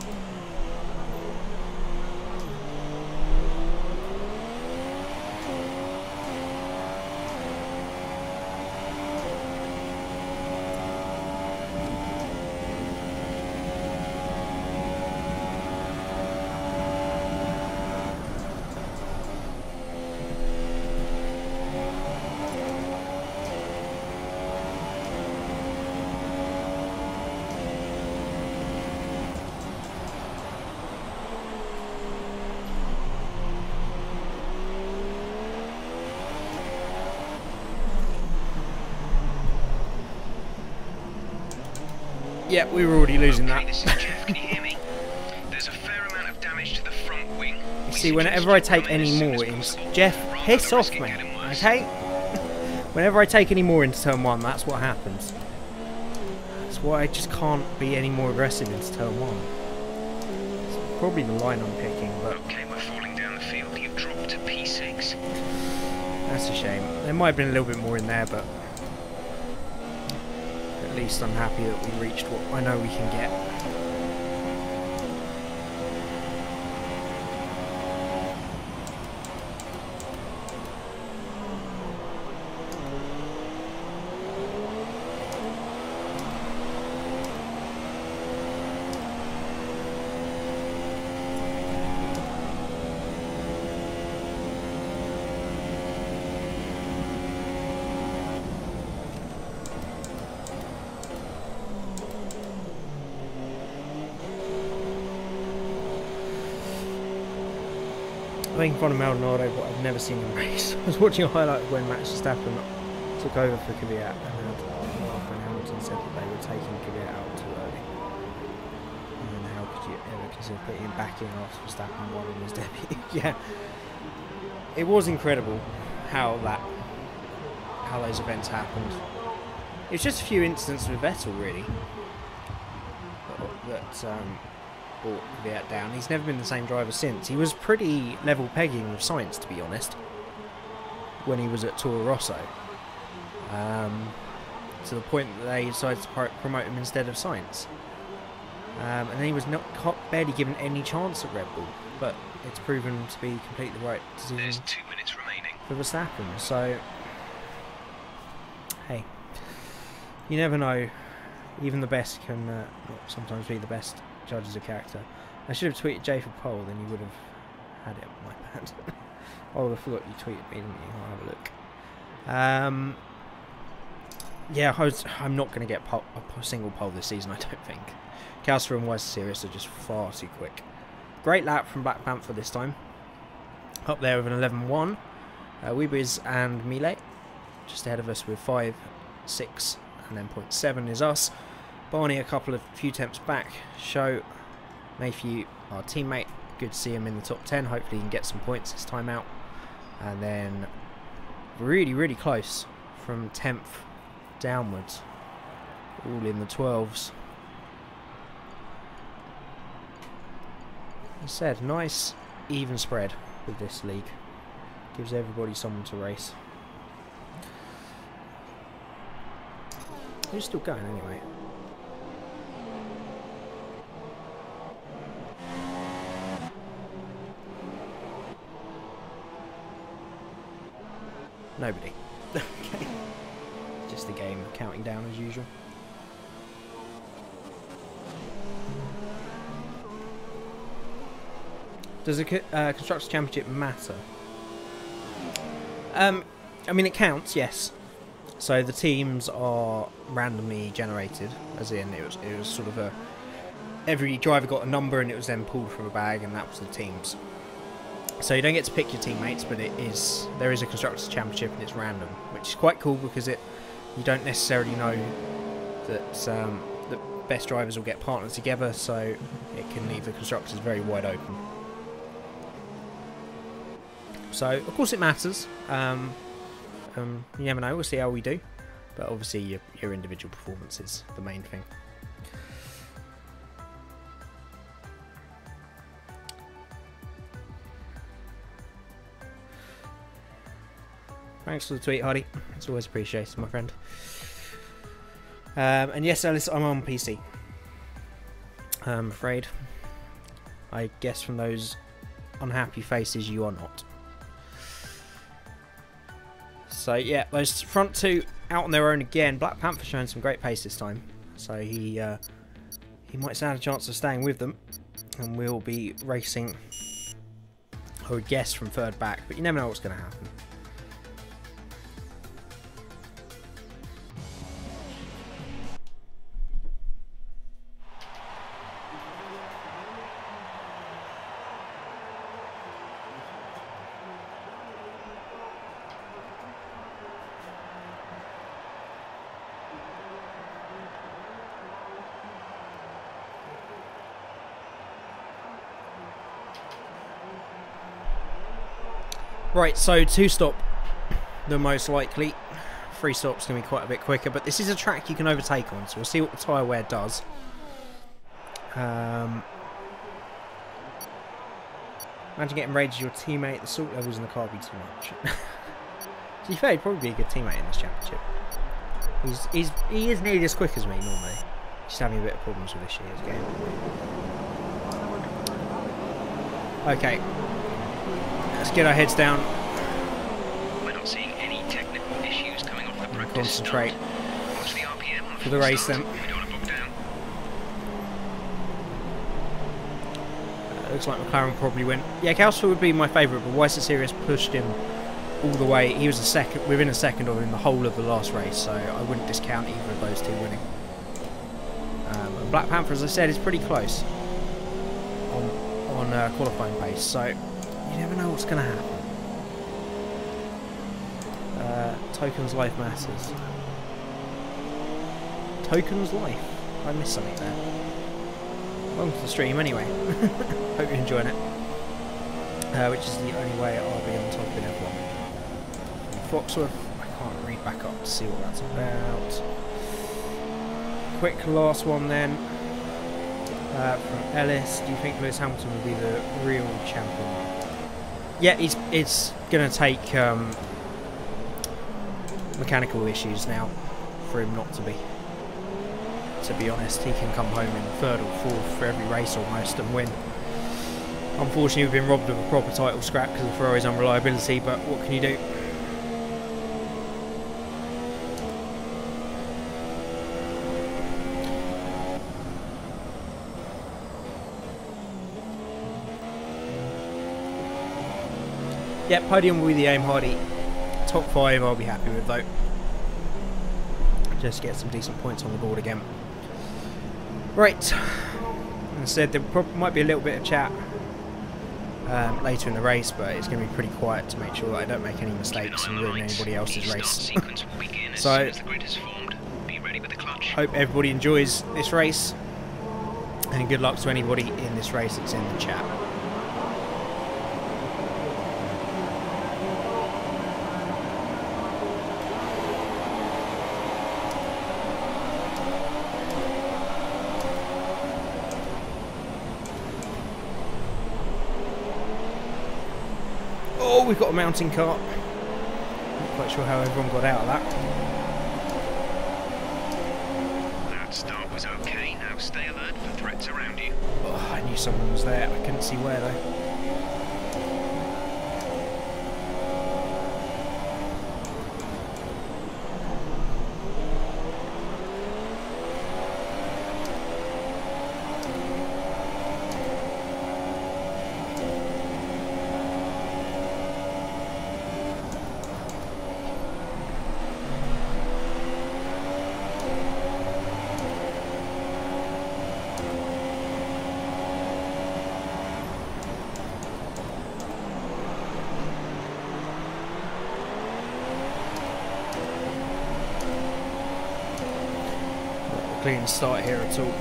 Yeah, we were already losing Okay, that. this is Jeff. Can you hear me? There's a fair amount of damage to the front wing. You see, whenever I take any more into... Jeff, piss off, mate. Okay? Whenever I take any more into turn 1, that's what happens. That's why I just can't be any more aggressive into turn 1. It's probably the line I'm picking, but... Okay, we're falling down the field. You've dropped to P6. That's a shame. There might have been a little bit more in there, but... At least I'm happy that we reached what I know we can get. Making fun of Maldonado, but I've never seen him race. I was watching a highlight when Max Verstappen took over for Kvyat, and Mark and Hamilton said that they were taking Kvyat out too early. And how could you ever consider putting him back in after Verstappen won in his debut? Yeah, it was incredible how those events happened. It was just a few incidents with Vettel, really, that brought Kvyat down. He's never been the same driver since. He was pretty level pegging with Sainz, to be honest, when he was at Toro Rosso. To the point that they decided to promote him instead of Sainz. And then he was barely given any chance at Red Bull, but it's proven to be completely the right decision. There's 2 minutes remaining For Verstappen. So, hey, you never know. Even the best can not sometimes be the best judges of character. I should have tweeted Jay for poll, then you would have had it on my pad. I would have thought you tweeted me, didn't you? I'll have a look. Yeah, I'm not going to get a single pole this season, I don't think. Kelstra and West Series are just far too quick. Great lap from Black Panther this time. Up there with an 11-1. Weebies and Miele just ahead of us with 5, 6, and then 0.7 is us. Barney a few temps back. Show Mayhew, our teammate, good to see him in the top 10. Hopefully he can get some points this time out. And then really, really close from 10th downwards. All in the 12s. As I said, nice even spread with this league. Gives everybody someone to race. Who's still going anyway? Nobody. Okay. Just the game counting down as usual. Does a Constructors' Championship matter? I mean, it counts, yes. So the teams are randomly generated, as in it was sort of every driver got a number and it was then pulled from a bag, and that was the teams. So you don't get to pick your teammates, but there is a Constructors' Championship and it's random, which is quite cool because you don't necessarily know that the best drivers will get partnered together, so it can leave the Constructors very wide open. So of course it matters. You never know. We'll see how we do, but obviously your individual performance is the main thing. Thanks for the tweet, Hardy. It's always appreciated, my friend. And yes, Alice, I'm on PC. I'm afraid. I guess from those unhappy faces, you are not. So yeah, those front two out on their own again. Black Panther showing some great pace this time, so he might stand a chance of staying with them, and we'll be racing, I would guess, from third back, but you never know what's going to happen. Right, so 2-stop, the most likely. 3-stop's going to be quite a bit quicker, but this is a track you can overtake on, so we'll see what the tyre wear does. Imagine getting raged at your teammate, the salt levels in the car be too much. To be fair, he'd probably be a good teammate in this championship. He is nearly as quick as me normally. Just having a bit of problems with this year's game. Okay. Let's get our heads down. We're not seeing any technical issues coming off the practice Concentrate start. Watch the RPM on for the race then. We don't want to bog down. Looks like McLaren will probably win. Yeah, Cowsford would be my favourite, but Weiss Series pushed him all the way. He was within a second of him the whole of the last race, so I wouldn't discount either of those two winning. And Black Panther, as I said, is pretty close on qualifying pace, so you never know what's going to happen. Tokens life matters. Tokens life. I missed something there. Welcome to the stream anyway. Hope you're enjoying it. Which is the only way I'll be on top in F1. Foxworth, I can't read back up to see what that's about. Quick last one then. From Ellis, do you think Lewis Hamilton will be the real champion? Yeah, it's going to take mechanical issues now for him not to be. To be honest, he can come home in 3rd or 4th for every race almost and win. Unfortunately, we've been robbed of a proper title scrap because of Ferrari's unreliability, but what can you do? Yeah, podium will be the aim, Hardy. Top 5 I'll be happy with though. Just get some decent points on the board again. Right. As I said, there might be a little bit of chat later in the race, but it's going to be pretty quiet to make sure that I don't make any mistakes and ruin anybody else's race. So, hope everybody enjoys this race, and good luck to anybody in this race that's in the chat. Oh, we've got a mounting cart. Not quite sure how everyone got out of that. That start was okay. Now stay alert for threats around you. Oh, I knew someone was there. I couldn't see where though. Clean start here at all.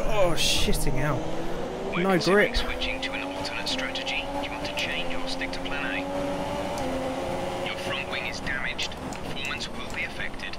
Oh, shitting out. No grip. Switching to an alternate strategy. Do you want to change or stick to plan A? Your front wing is damaged. Performance will be affected.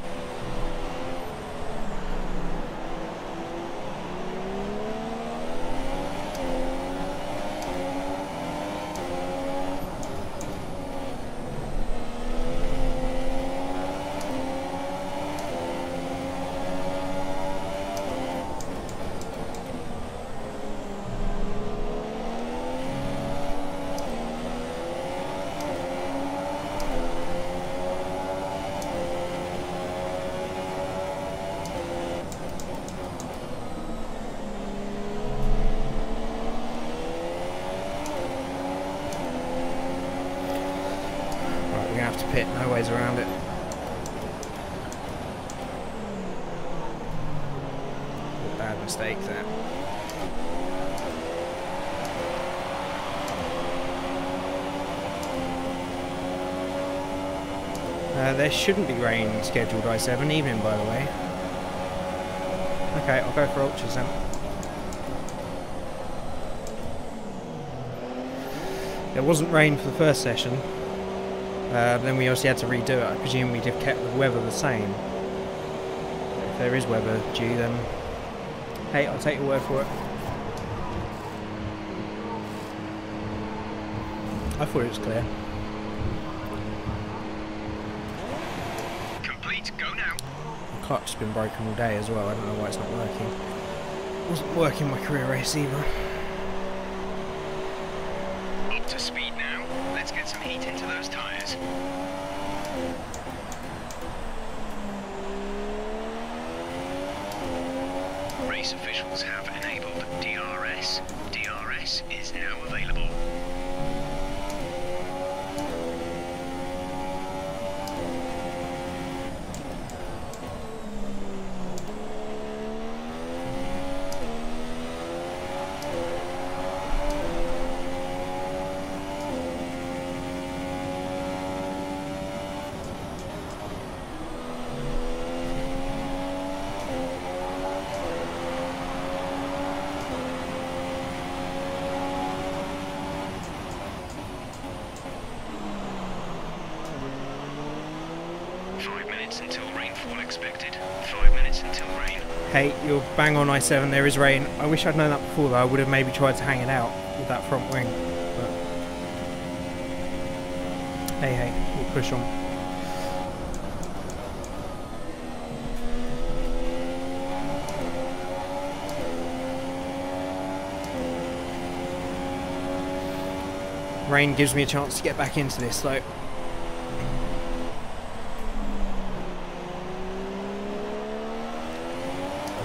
To pit, no ways around it. Bad mistake there. There shouldn't be rain scheduled I7 evening, by the way. Okay, I'll go for ultras then. There wasn't rain for the first session. Then we obviously had to redo it. I presume we'd have kept the weather the same. If there is weather due, then hey, I'll take your word for it. I thought it was clear. Complete, go now. The clock's been broken all day as well. I don't know why it's not working. It wasn't working my career race either. Up to speed now. Let's get some heat into those tyres. Race officials have enabled DRS. DRS is now available. Until rainfall expected. 5 minutes until rain. Hey, you're bang on I7, there is rain. I wish I'd known that before though. I would have maybe tried to hang it out with that front wing. But hey, we'll push on. Rain gives me a chance to get back into this though.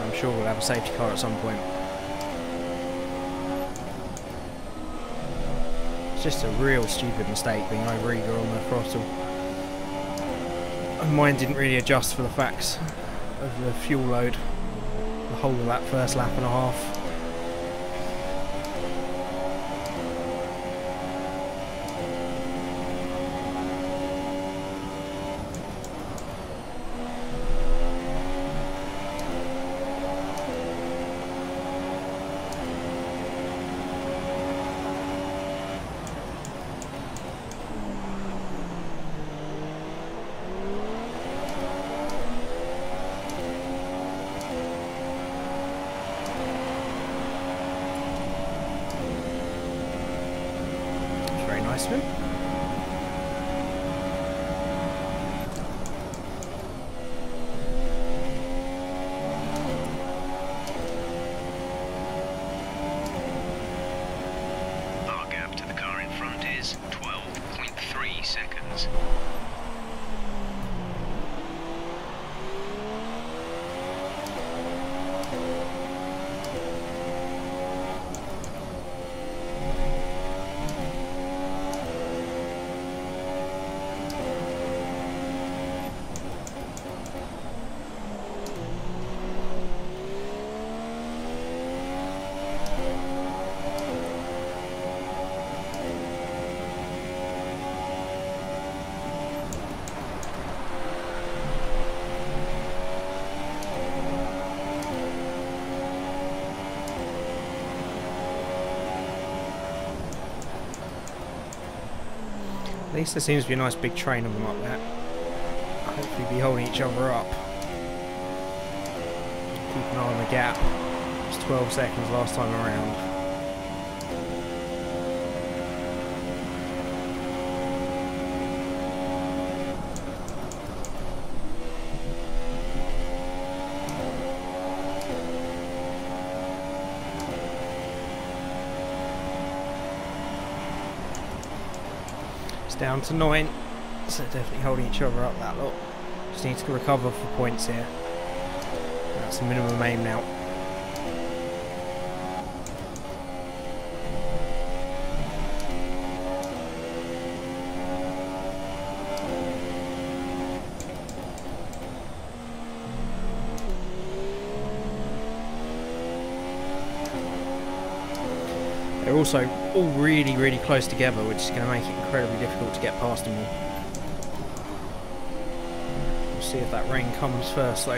I'm sure we'll have a safety car at some point. It's just a real stupid mistake being over eager on the throttle. And mine didn't really adjust for the facts of the fuel load the whole of that first lap and a half. Nice of him. Our gap to the car in front is 12.3 seconds. At least there seems to be a nice big train of them up there. Hopefully be holding each other up. Keep an eye on the gap. It was 12 seconds last time around. Down to 9, so definitely holding each other up that lot. Just need to recover for points here. That's the minimum aim now. They're also all really close together, which is going to make it incredibly difficult to get past them all. We'll see if that rain comes first though.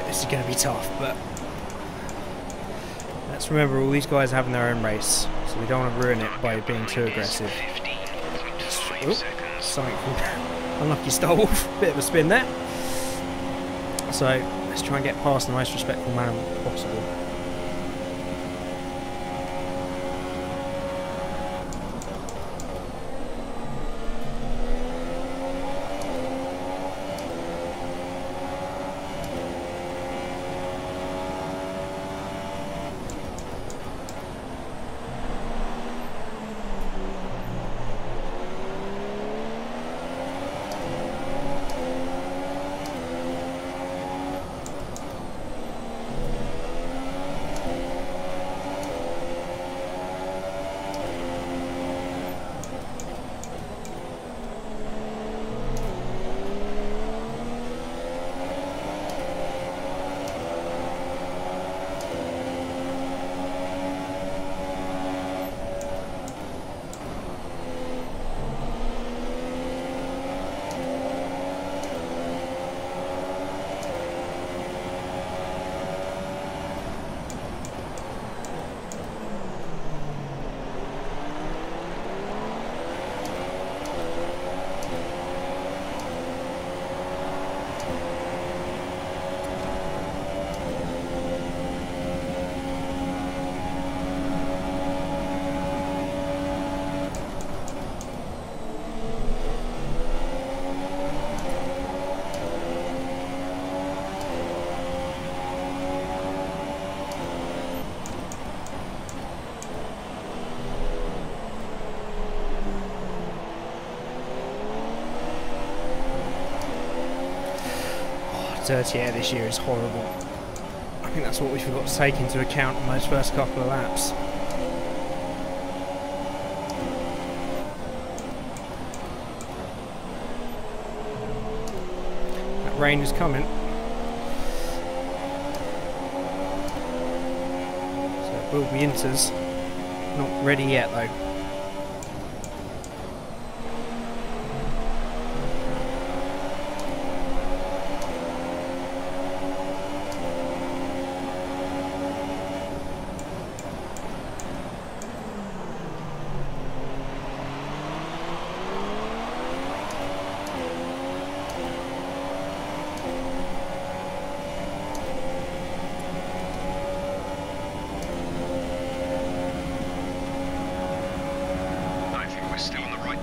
This is going to be tough, but let's remember all these guys are having their own race, so we don't want to ruin it by being too aggressive. Oh, something unlucky stole off, bit of a spin there. So let's try and get past in the most respectful manner possible. Dirty air this year is horrible. I think that's what we forgot to take into account in those first couple of laps. That rain is coming. So it will be inters. Not ready yet though.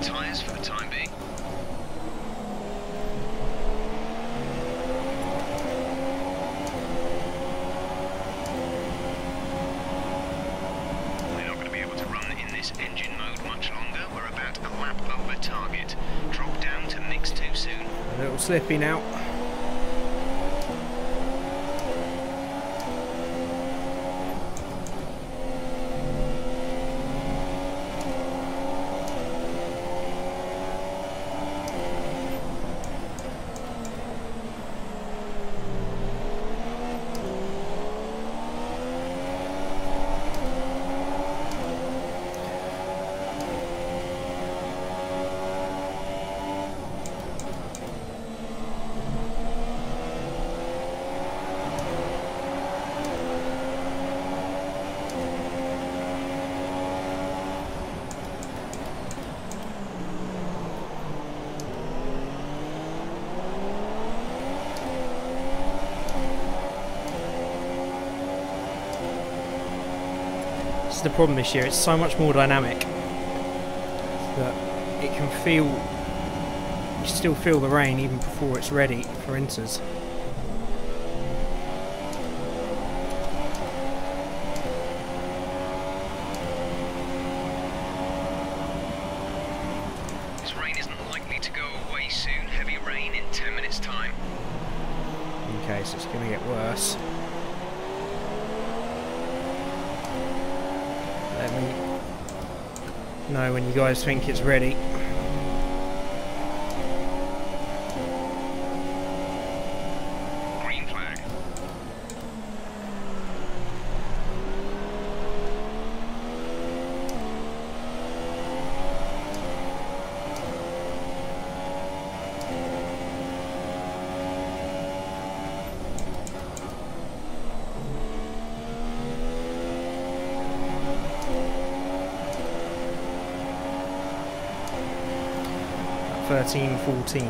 tyres for the time being. We're not going to be able to run in this engine mode much longer. We're about a lap over target. Drop down to mix too soon. A little slippy now. This is the problem this year, it's so much more dynamic that it can feel, you still feel the rain even before it's ready for inters. This rain isn't likely to go away soon. Heavy rain in 10 minutes time. Okay, so it's going to get worse. Let me know when you guys think it's ready. Green flag. At 13:14.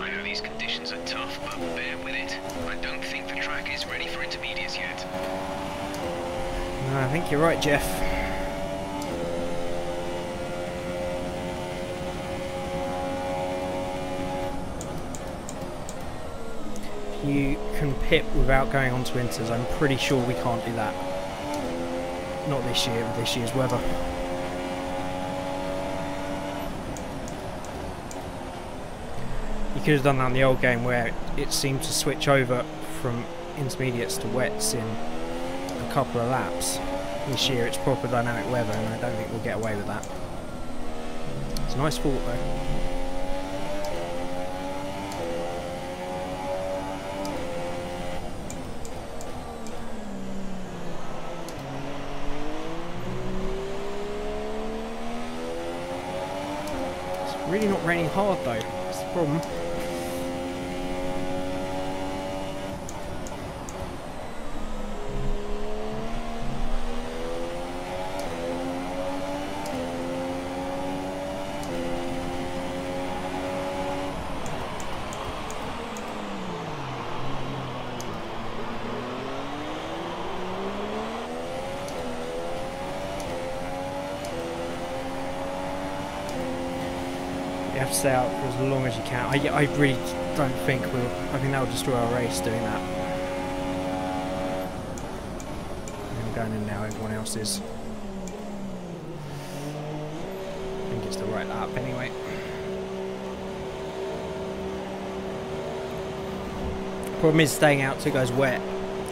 I know these conditions are tough, but bear with it. I don't think the track is ready for intermediates yet. No, I think you're right, Jeff. You can pit without going on to inters. I'm pretty sure we can't do that. Not this year, with this year's weather. You could have done that in the old game where it seemed to switch over from intermediates to wets in a couple of laps. This year it's proper dynamic weather and I don't think we'll get away with that. It's a nice thought though. Really not raining hard though, that's the problem. You have to stay out for as long as you can. I really don't think we'll... I think that'll destroy our race doing that. I'm going in now, everyone else is. I think it's the right lap anyway. Problem is staying out till it goes wet.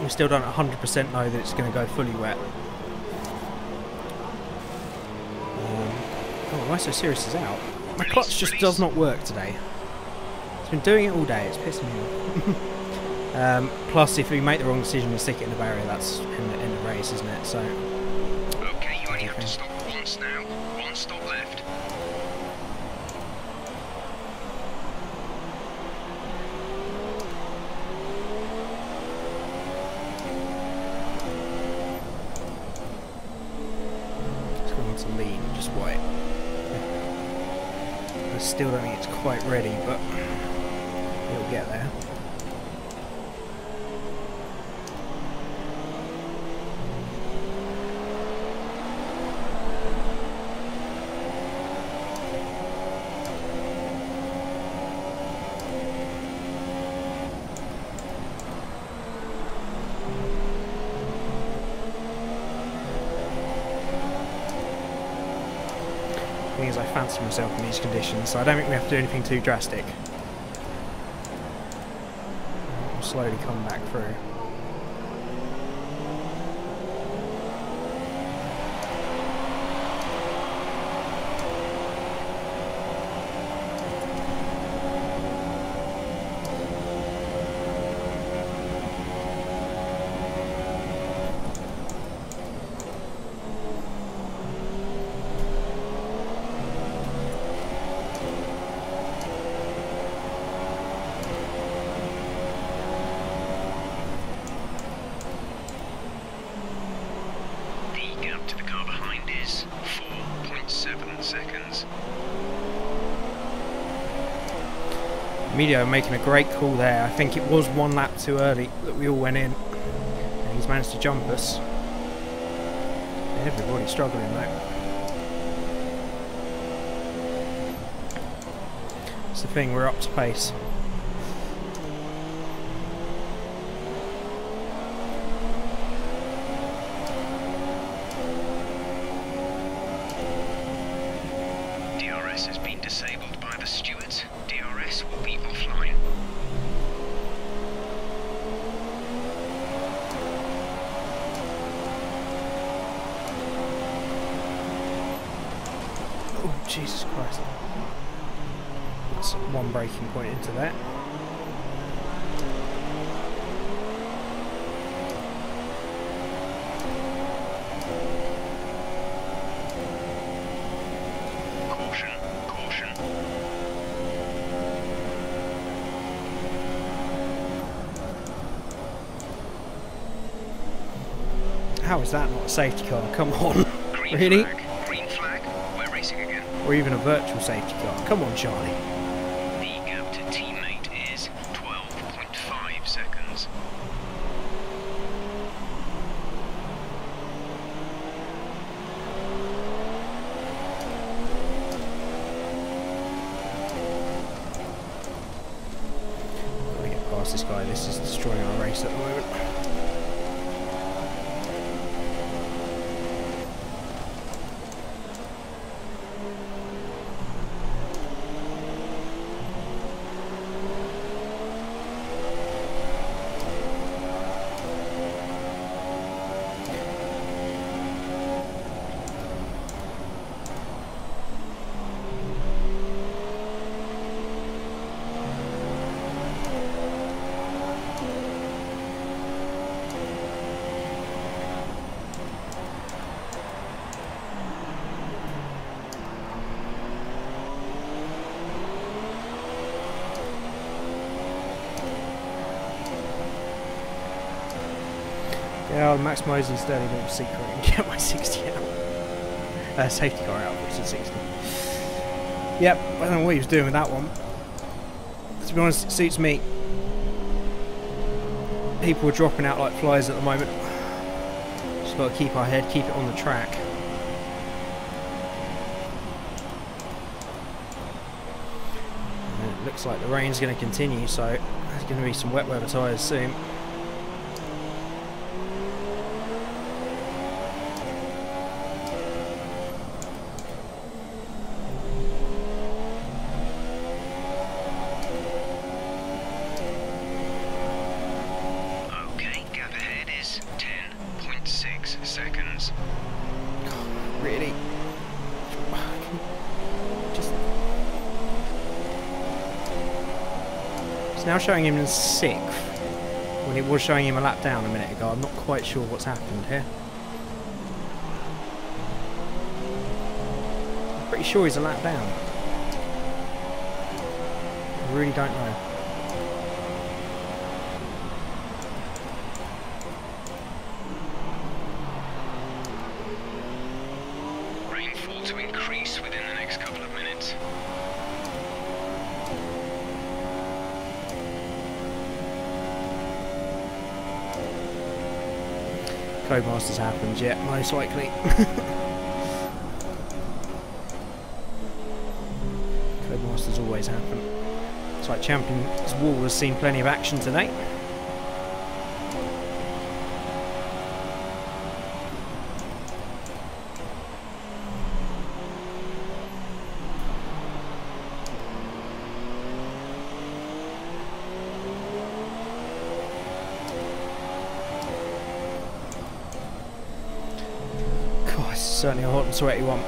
We still don't 100% know that it's going to go fully wet. Oh, why so serious is out? My clutch just does not work today. It's been doing it all day, it's pissing me off. Plus, if we make the wrong decision and stick it in the barrier, that's in the race, isn't it? So. Okay, you only have to stop once now. One stop left. It's going on to lean, just white. I still don't think it's quite ready, but it'll get there. The thing is, I fancy myself in these conditions, so I don't think we have to do anything too drastic. We'll slowly come back through. Medio making a great call there. I think it was one lap too early that we all went in, and he's managed to jump us. Everybody's struggling though. It's the thing, we're up to pace. DRS has been disabled by the stewards. DRS will be offline. Oh, Jesus Christ. That's one braking point into that. Caution, caution. How is that not a safety car? Come on. Green Really? flag. Green flag. We're racing again. Or even a virtual safety car. Come on, Charlie. The gap to teammate is 12.5 seconds. Gotta get past this guy. This is destroying our race at the moment. Yeah, I'll maximise instead of a secret and get my 60 out. Safety car out, which is 60. Yep, I don't know what he was doing with that one. To be honest, it suits me. People are dropping out like flies at the moment. Just got to keep our head, keep it on the track. And it looks like the rain's going to continue, so there's going to be some wet weather tyres soon. Seconds. Really? Just... It's now showing him in 6th when it was showing him a lap down a minute ago. I'm not quite sure what's happened here. I'm pretty sure he's a lap down. I really don't know. To increase within the next couple of minutes. Codemasters happened yet, most likely. Codemasters always happen. It's like Champions Wall has seen plenty of action today. it's certainly a hot and sweaty one.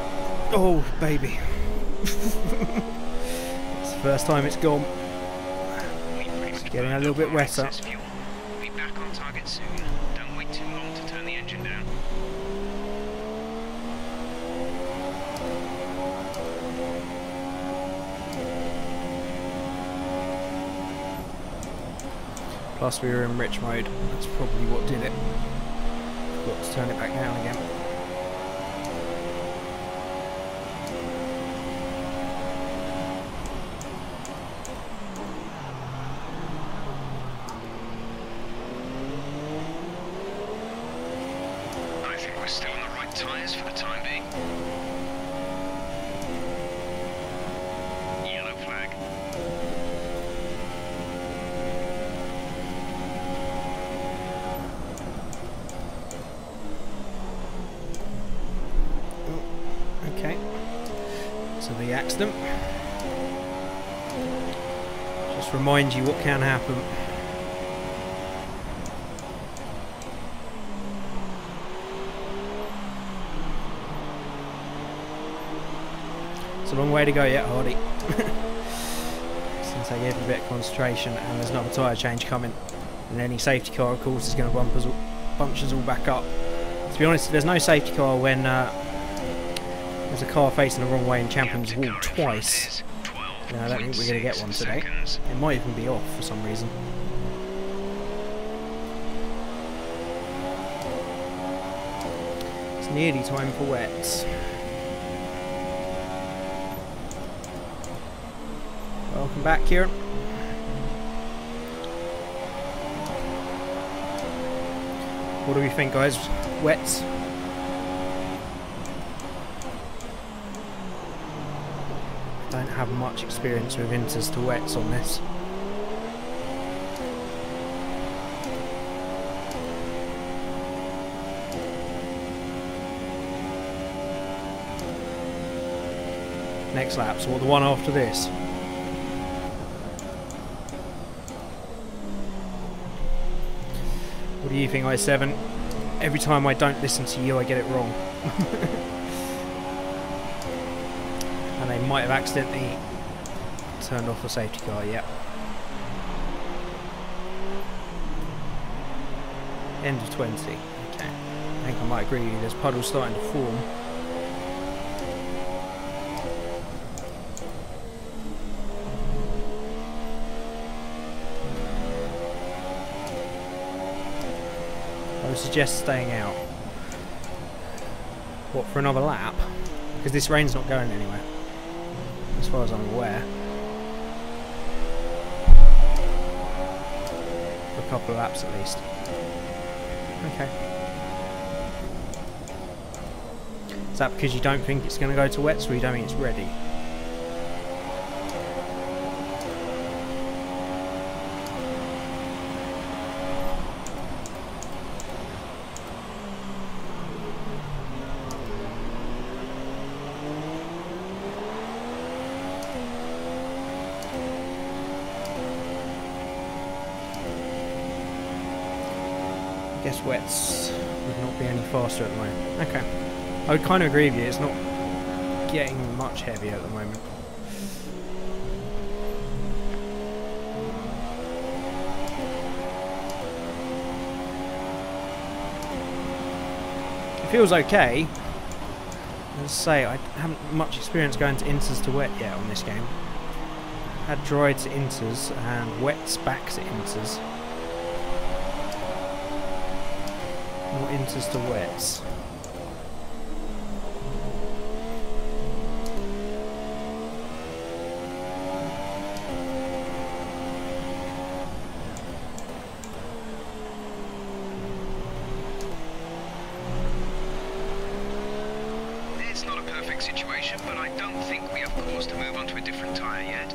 Oh, baby. It's the first time it's gone. It's getting a little bit wetter. We'll be back on target soon. Don't wait too long to turn the engine down. Plus we were in rich mode. That's probably what did it. Got to turn it back down again. I think we're still on the right tyres for the time being. Yellow flag. Okay. So the accident. Just remind you what can happen. It's a long way to go yet, Hardy. Since I gave a bit of concentration and there's another tyre change coming. And any safety car, of course, is going to bunch us all back up. To be honest, there's no safety car when there's a car facing the wrong way in Champions Wall twice. No, I don't think we're going to get one today. It might even be off for some reason. It's nearly time for wets. Welcome back, Kieran. What do we think, guys? Wets? Don't have much experience with inters to wets on this. Next lap, so what, the one after this? What do you think, I7? Every time I don't listen to you, I get it wrong. And they might have accidentally turned off the safety car, yep. End of 20. Okay. I think I might agree with you, there's puddles starting to form. I would suggest staying out. What, for another lap? Because this rain's not going anywhere, as far as I'm aware. For a couple of laps at least. Okay. Is that because you don't think it's going to go to wets, or you don't think it's ready? I guess wets would not be any faster at the moment. Okay. I would kind of agree with you, it's not getting much heavier at the moment. It feels okay. As I say, I haven't much experience going to inters to wet yet on this game. Had dry to inters and wets back to inters. More inters to wets. It's not a perfect situation, but I don't think we have cause to move on to a different tyre yet.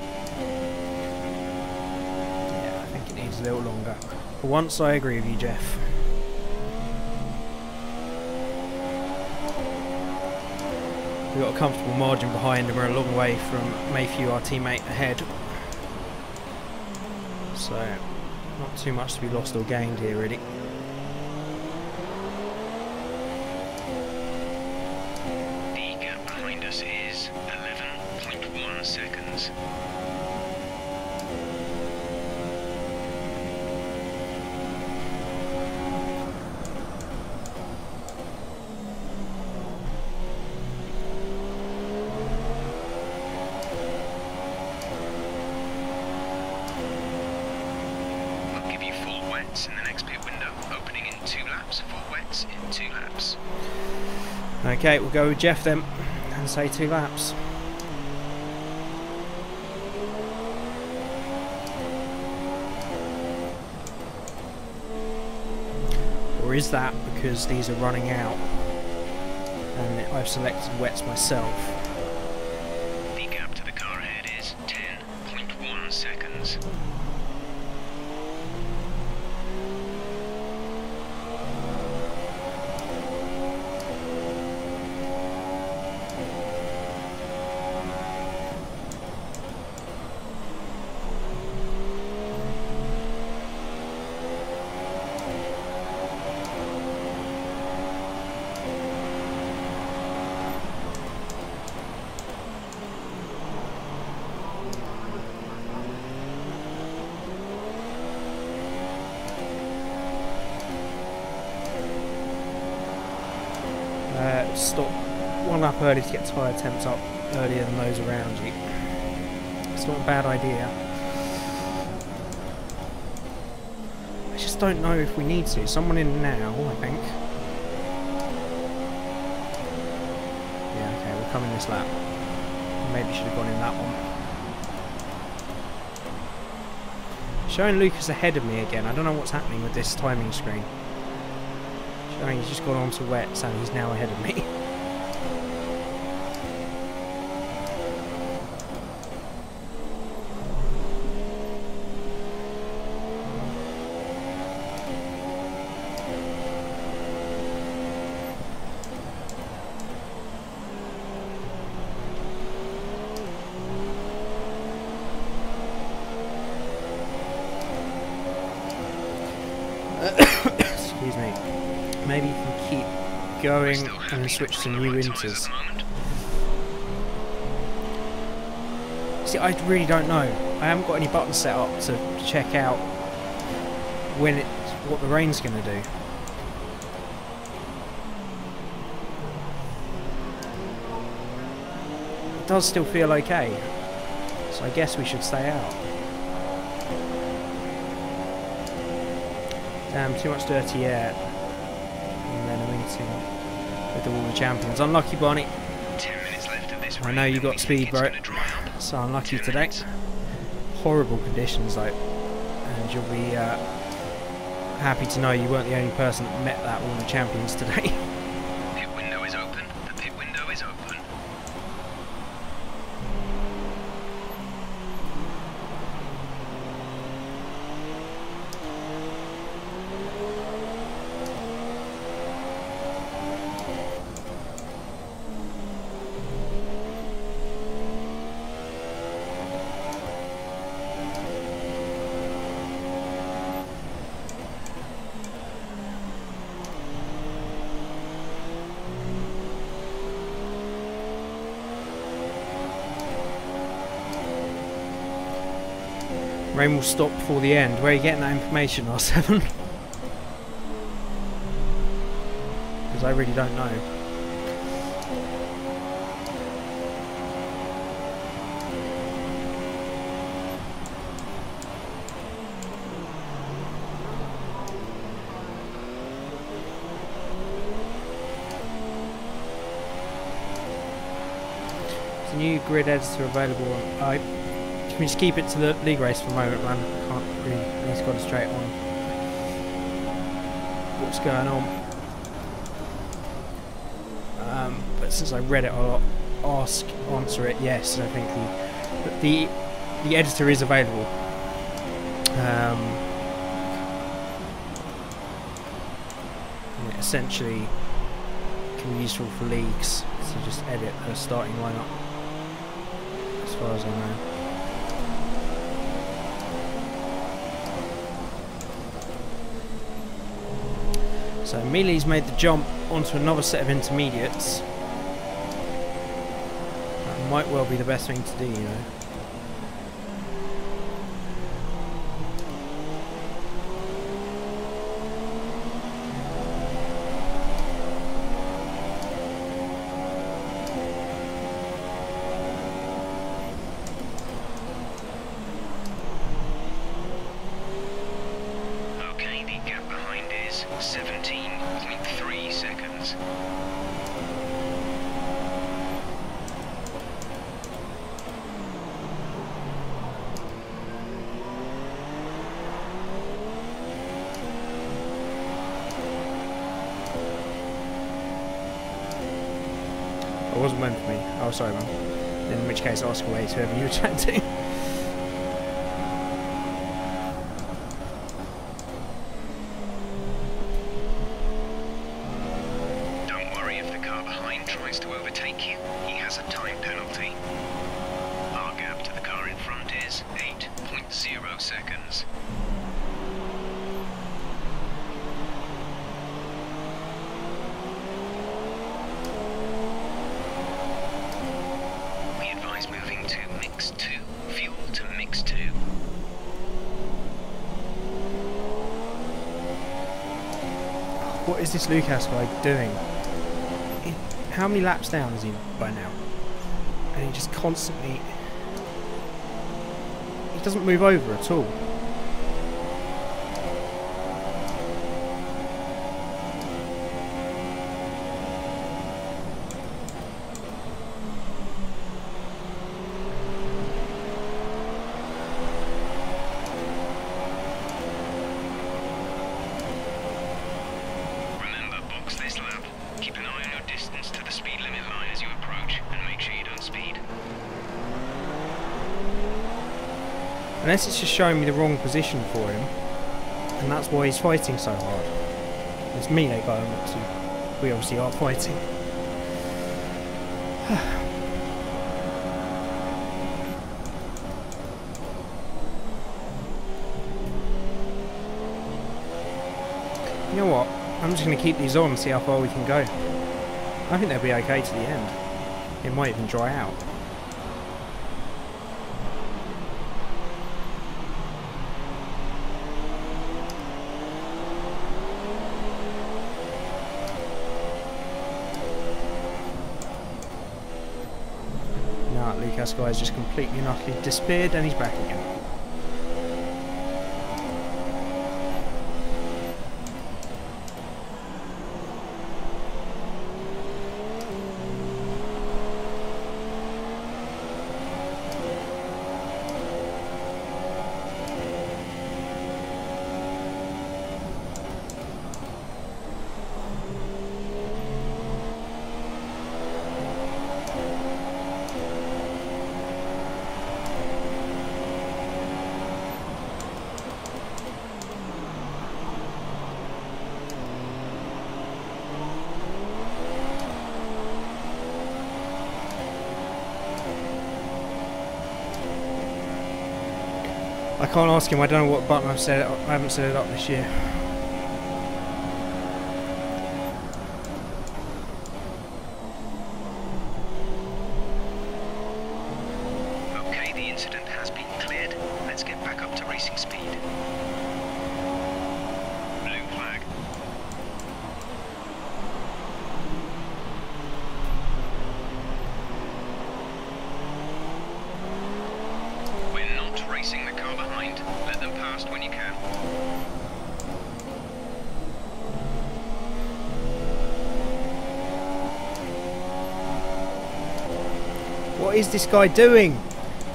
Yeah, I think it needs a little longer. For once, I agree with you, Jeff. We've got a comfortable margin behind and we're a long way from Mayhew, our teammate, ahead. So, not too much to be lost or gained here, really. minus is 11.1 seconds. We'll give you full wets in the next pit window, opening in 2 laps, full wets in 2 laps. Okay, we'll go with Jeff then and say 2 laps. Or is that because these are running out and I've selected wets myself? The gap to the car ahead is 10.1 seconds. Stop 1 lap early to get tyre temps up earlier than those around you. It's not a bad idea. I just don't know if we need to. Someone in now, I think. Yeah, okay, we're coming this lap. Maybe should have gone in that one. Showing Lucas ahead of me again. I don't know what's happening with this timing screen. Showing he's just gone on to wets and he's now ahead of me. Excuse me. Maybe you can keep going and then switch to new inters. See, I really don't know. I haven't got any buttons set up to check out what the rain's going to do. It does still feel okay, so I guess we should stay out. Damn, too much dirty air. And then a meeting with all the champions. Unlucky, Barney. 10 minutes left of this I know you got speed, bro. So unlucky today. Horrible conditions, though. And you'll be happy to know you weren't the only person that met that all the champions today. Pit window is open. The pit window is open. Rain will stop before the end. Where are you getting that information, R7? Because I really don't know. There's a new grid editor available on Can we just keep it to the league race for a moment, man? I can't really need to concentrate on what's going on. But since I read it, I'll answer it yes. I think the editor is available. And it essentially can be useful for leagues to just edit the starting lineup, as far as I know. So Mealy's made the jump onto another set of intermediates. might well be the best thing to do, you know. Okay, the gap behind is 17.3 seconds. It wasn't meant for me. Oh, sorry, man. In which case, ask away to whoever you were chatting to. Don't worry if the car behind tries to overtake you. He has a time penalty. Our gap to the car in front is 8.0 seconds. We advise moving to mix 2, fuel to mix 2. What is this Lucas guy doing? How many laps down is he by now? And he just constantly... He doesn't move over at all. Remember, box this lap. Keep an eye on your distance to the speed limit line as you approach, and make sure you don't speed. Unless it's just showing me the wrong position for him. And that's why he's fighting so hard. It's me that got him up to. We obviously are fighting. You know what? I'm just going to keep these on and see how far we can go. I think they'll be okay to the end. It might even dry out. Nah, Lucas guy's just completely and utterly disappeared and he's back again. I can't ask him, I don't know what button I've set it up. I haven't set it up this year. Okay, the incident has been cleared. Let's get back up to racing speed. Blue flag. We're not racing the car behind. Let them past when you can. What is this guy doing?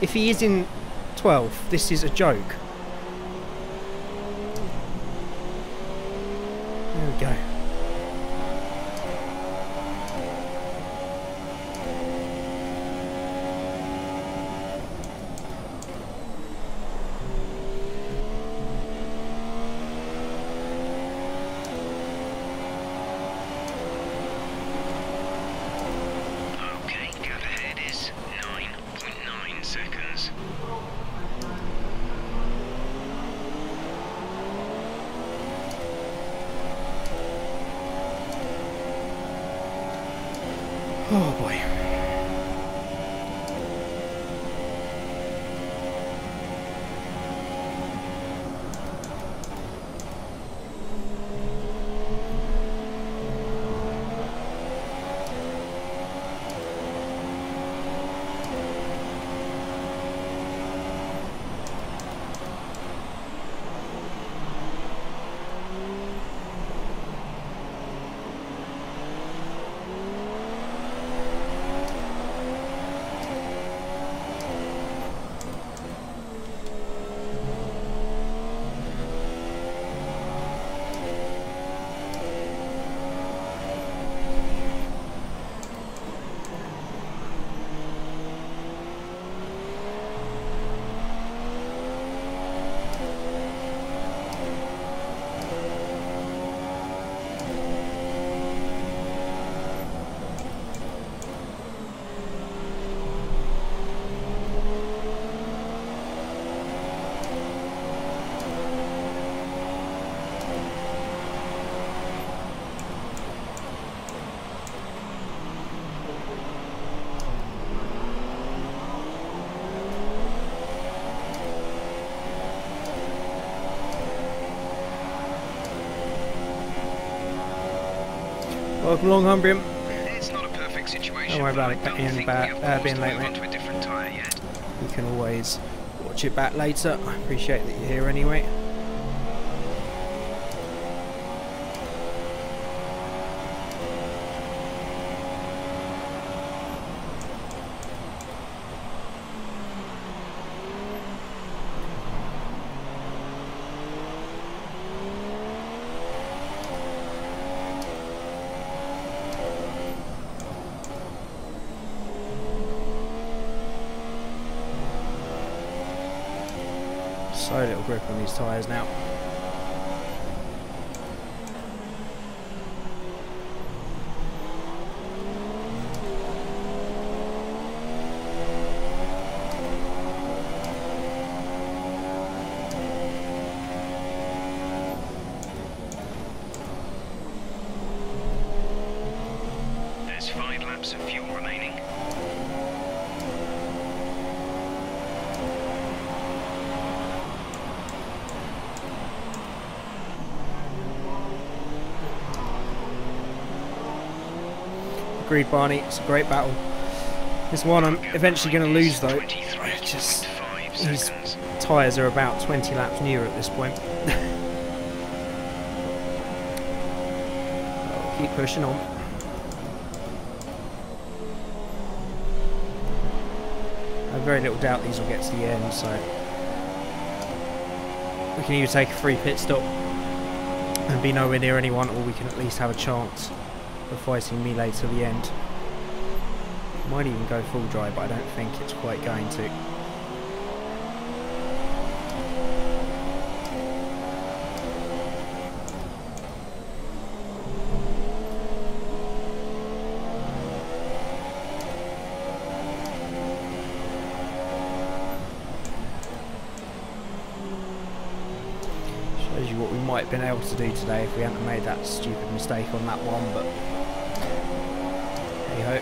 If he is in 12th, this is a joke. There we go. Okay, gap ahead is 9.9 seconds. Oh boy. Welcome along, Humbrium. It's not a perfect situation. Don't worry about it but I don't being, think we have being balls to late, move mate. onto a different tyre yet. You can always watch it back later. I appreciate that you're here anyway. So little grip on these tyres now. There's 5 laps of fuel remaining. Agreed, Barney. It's a great battle. This one I'm eventually going to lose, though. Just these tyres are about 20 laps newer at this point. I'll keep pushing on. I have very little doubt these will get to the end, so we can either take a free pit stop and be nowhere near anyone, or we can at least have a chance of fighting melee to the end. Might even go full dry, but I don't think it's quite going to. Shows you what we might have been able to do today if we hadn't made that stupid mistake on that one, but hey ho.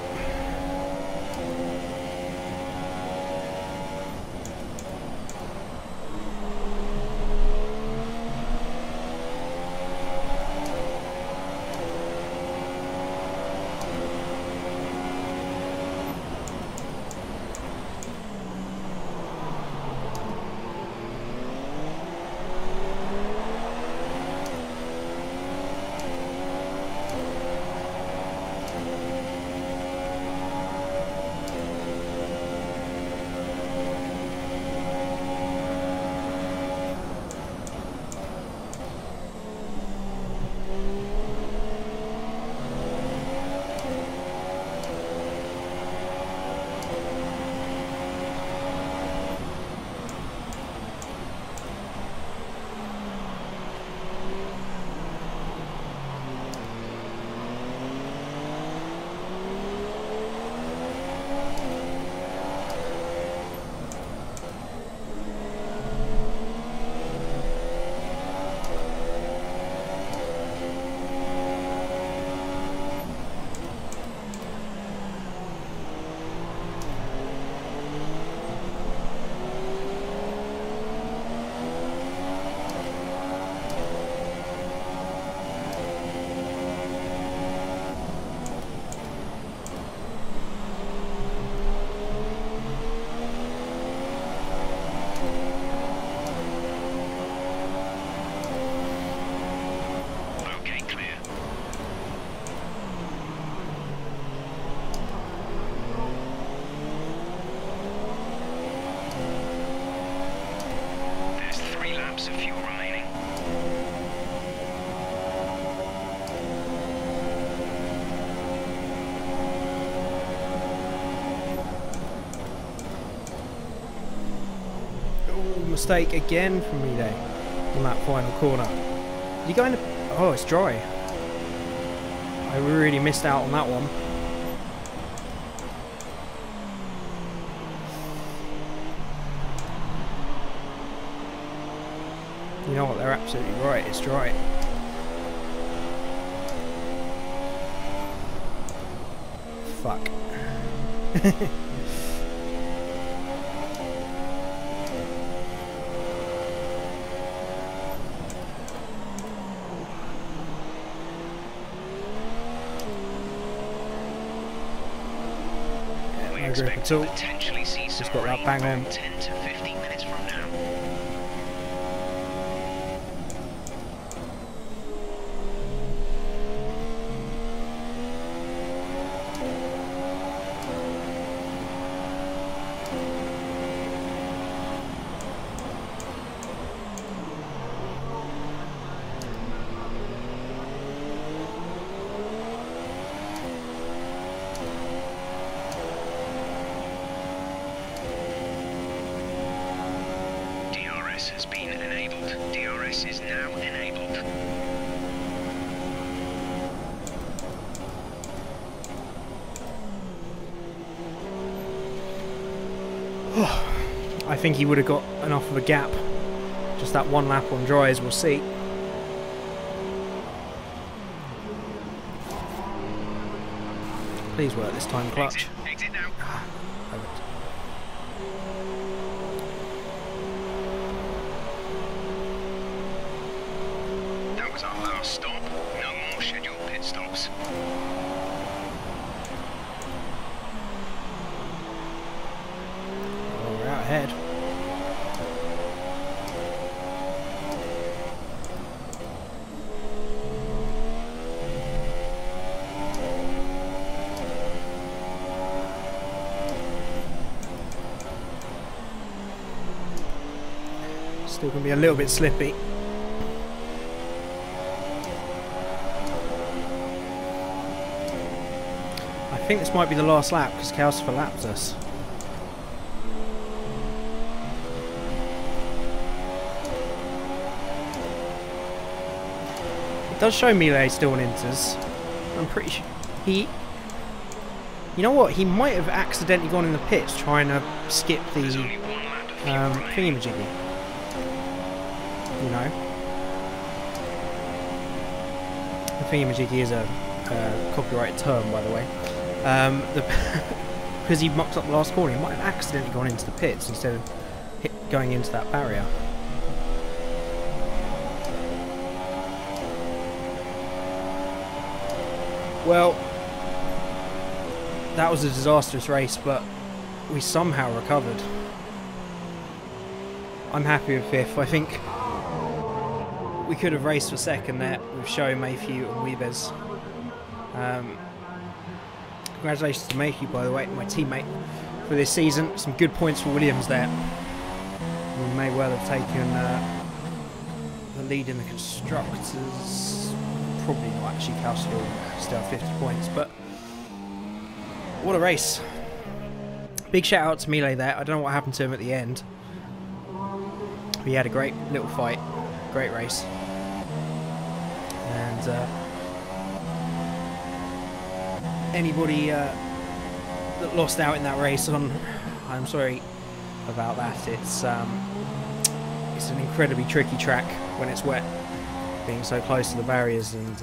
Mistake again from me there on that final corner. You going to... Oh, it's dry. I really missed out on that one. You know what, they're absolutely right, it's dry. Fuck. No grip at all. Potentially see some Just got that rain bang from on. 10 to 15 minutes from now. DRS has been enabled. DRS is now enabled. I think he would have got enough of a gap. Just that one lap on dries, we'll see. Please work this time, clutch. Exit now. Perfect. That was our last stop. No more scheduled pit stops. Oh, we're out ahead. Still going to be a little bit slippy. I think this might be the last lap because Calcifer lapped us. It does show Melee still on Inters. I'm pretty sure he... You know what? He might have accidentally gone in the pits trying to skip the There's only one lap of fuel remaining. thingamajiggy. You know? The thingamajiggy is a copyrighted term, by the way. Because he mucked up the last corner, he might have accidentally gone into the pits instead of going into that barrier. Well, that was a disastrous race, but we somehow recovered. I'm happy with fifth. I think we could have raced for second there with Show, Mayhew and Wiebes. Congratulations to Mayhew, by the way, my teammate for this season. Some good points for Williams there. We may well have taken the lead in the constructors. Probably not, actually. Calcifer still have 50 points, but what a race. Big shout out to Melee there. I don't know what happened to him at the end. He had a great little fight. Great race. And anybody that lost out in that race, I'm sorry about that. It's an incredibly tricky track when it's wet, being so close to the barriers, and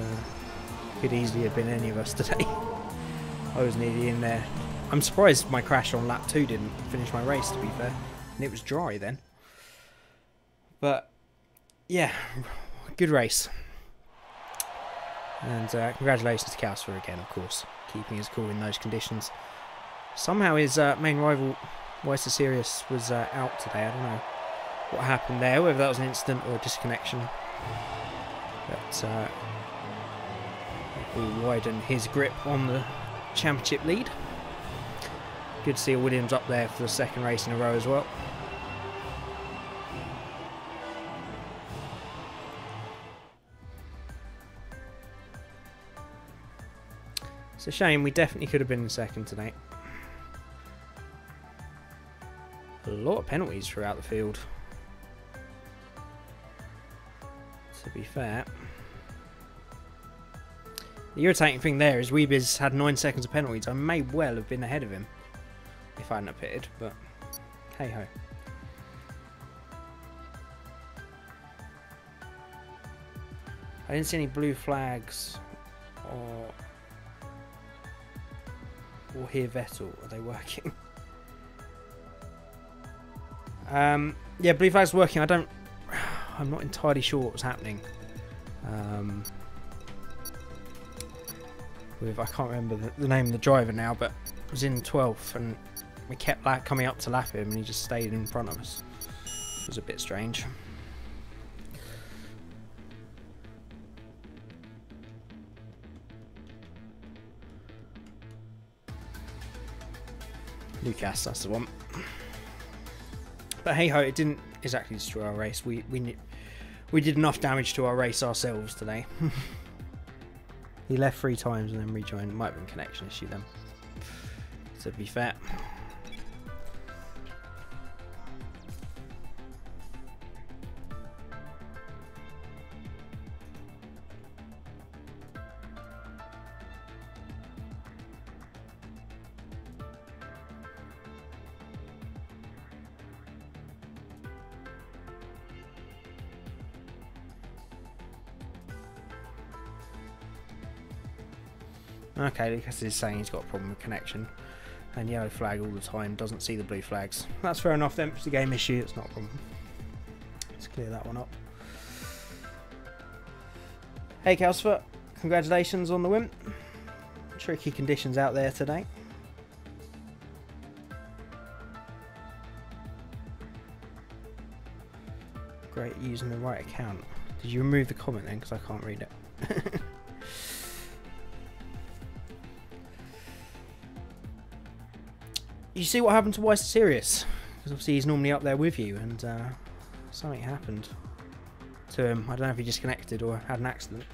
could easily have been any of us today. I was nearly in there. I'm surprised my crash on lap 2 didn't finish my race, to be fair, and it was dry then. But yeah, good race. And congratulations to Calcifer again, of course, keeping his cool in those conditions. Somehow his main rival, Weiser Sirius, was out today. I don't know what happened there, whether that was an incident or a disconnection. But it will widen his grip on the championship lead. Good to see Williams up there for the second race in a row as well. It's a shame, we definitely could have been in second today. A lot of penalties throughout the field, to be fair. The irritating thing there is Wiebes had 9 seconds of penalties. I may well have been ahead of him if I hadn't have pitted, but hey ho. I didn't see any blue flags or hear Vettel. Are they working? Yeah, blue flag's working. I'm not entirely sure what was happening. I can't remember the name of the driver now, but was in 12th, and we kept coming up to lap him, and he just stayed in front of us. It was a bit strange. Lucas, that's the one. But hey ho, it didn't exactly destroy our race. We did enough damage to our race ourselves today. He left 3 times and then rejoined. Might have been a connection issue then, to be fair. Okay, Lucas is saying he's got a problem with connection and yellow flag all the time, doesn't see the blue flags. That's fair enough then, it's a game issue, it's not a problem. Let's clear that one up. Hey Calcifer, congratulations on the win. Tricky conditions out there today. Great, using the right account. Did you remove the comment then, because I can't read it? You see what happened to Weiss Sirius? Because obviously he's normally up there with you, and something happened to him. I don't know if he disconnected or had an accident.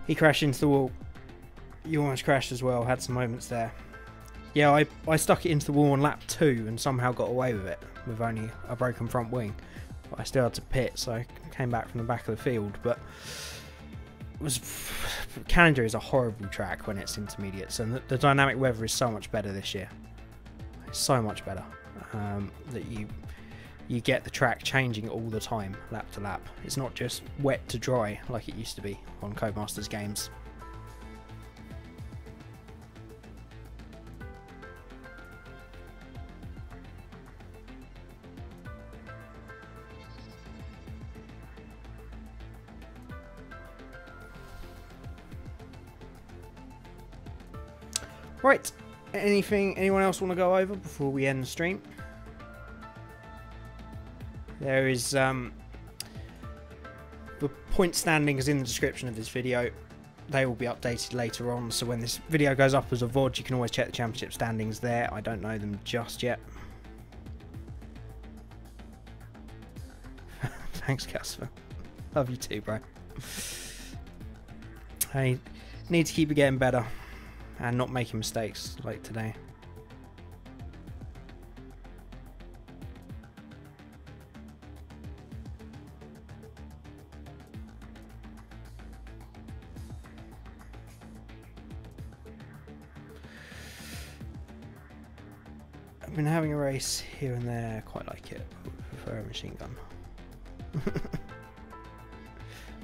He crashed into the wall. You almost crashed as well, had some moments there. Yeah, I stuck it into the wall on lap 2 and somehow got away with it with only a broken front wing. But I still had to pit, so I came back from the back of the field. But Canada is a horrible track when it's intermediates, and the dynamic weather is so much better this year. It's so much better that you get the track changing all the time, lap to lap. It's not just wet to dry like it used to be on Codemasters games. Right, anyone else want to go over before we end the stream? There is the point standings in the description of this video. They will be updated later on, so when this video goes up as a VOD, you can always check the championship standings there. I don't know them just yet. Thanks, Casper. Love you too, bro. I need to keep it getting better and not making mistakes like today. I've been having a race here and there, quite like it, but I prefer a machine gun.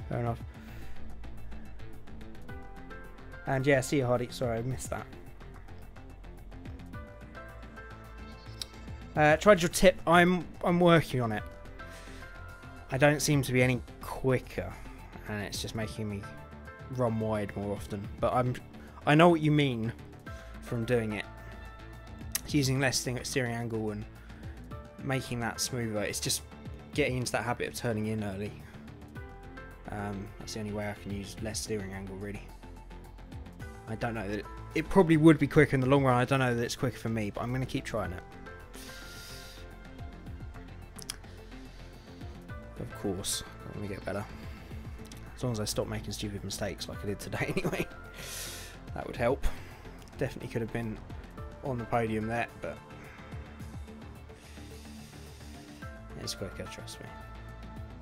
Fair enough. And yeah, see you, Hardy. Sorry, I missed that. Tried your tip. I'm working on it. I don't seem to be any quicker, and it's just making me run wide more often. But I know what you mean from doing it. It's using less steering angle and making that smoother. It's just getting into that habit of turning in early. That's the only way I can use less steering angle, really. I don't know that it probably would be quicker in the long run. I don't know that it's quicker for me, but I'm going to keep trying it. Of course, I'm going to get better. As long as I stop making stupid mistakes like I did today anyway. That would help. Definitely could have been on the podium there, but it's quicker, trust me.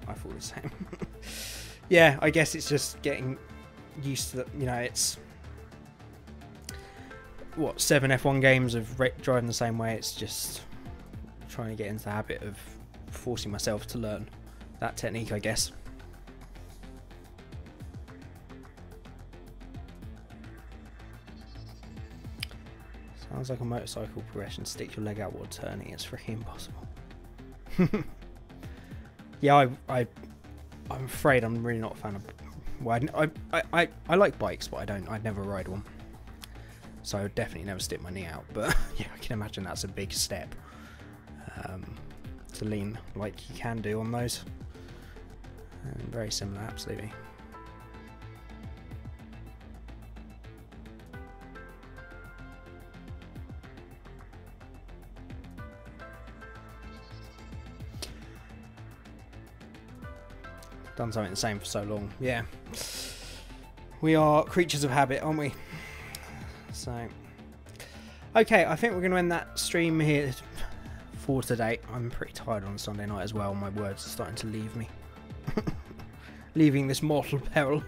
I thought the same. Yeah, I guess it's just getting used to the, you know, it's what, 7 F1 games of driving the same way. It's just trying to get into the habit of forcing myself to learn that technique, I guess. Sounds like a motorcycle progression. Stick your leg out while turning. It's freaking impossible. Yeah, I'm afraid I'm really not a fan of. Well, I like bikes, but I'd never ride one. So I would definitely never stick my knee out. But yeah, I can imagine that's a big step to lean like you can do on those. And very similar, absolutely. Done something the same for so long. Yeah, we are creatures of habit, aren't we? So okay, I think we're going to end that stream here for today. I'm pretty tired on Sunday night as well. My words are starting to leave me. Leaving this mortal peril.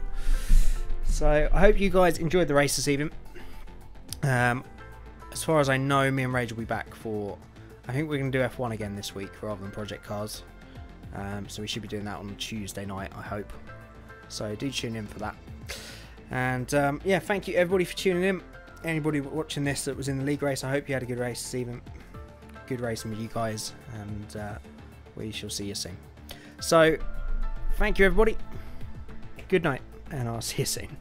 So I hope you guys enjoyed the race this evening. As far as I know, me and Rage will be back for, I think we're going to do F1 again this week rather than Project Cars. So we should be doing that on Tuesday night, I hope. So do tune in for that. And yeah, thank you everybody for tuning in. Anybody watching this that was in the league race, I hope you had a good race this evening. Good racing with you guys, and we shall see you soon. So thank you everybody. Good night, and I'll see you soon.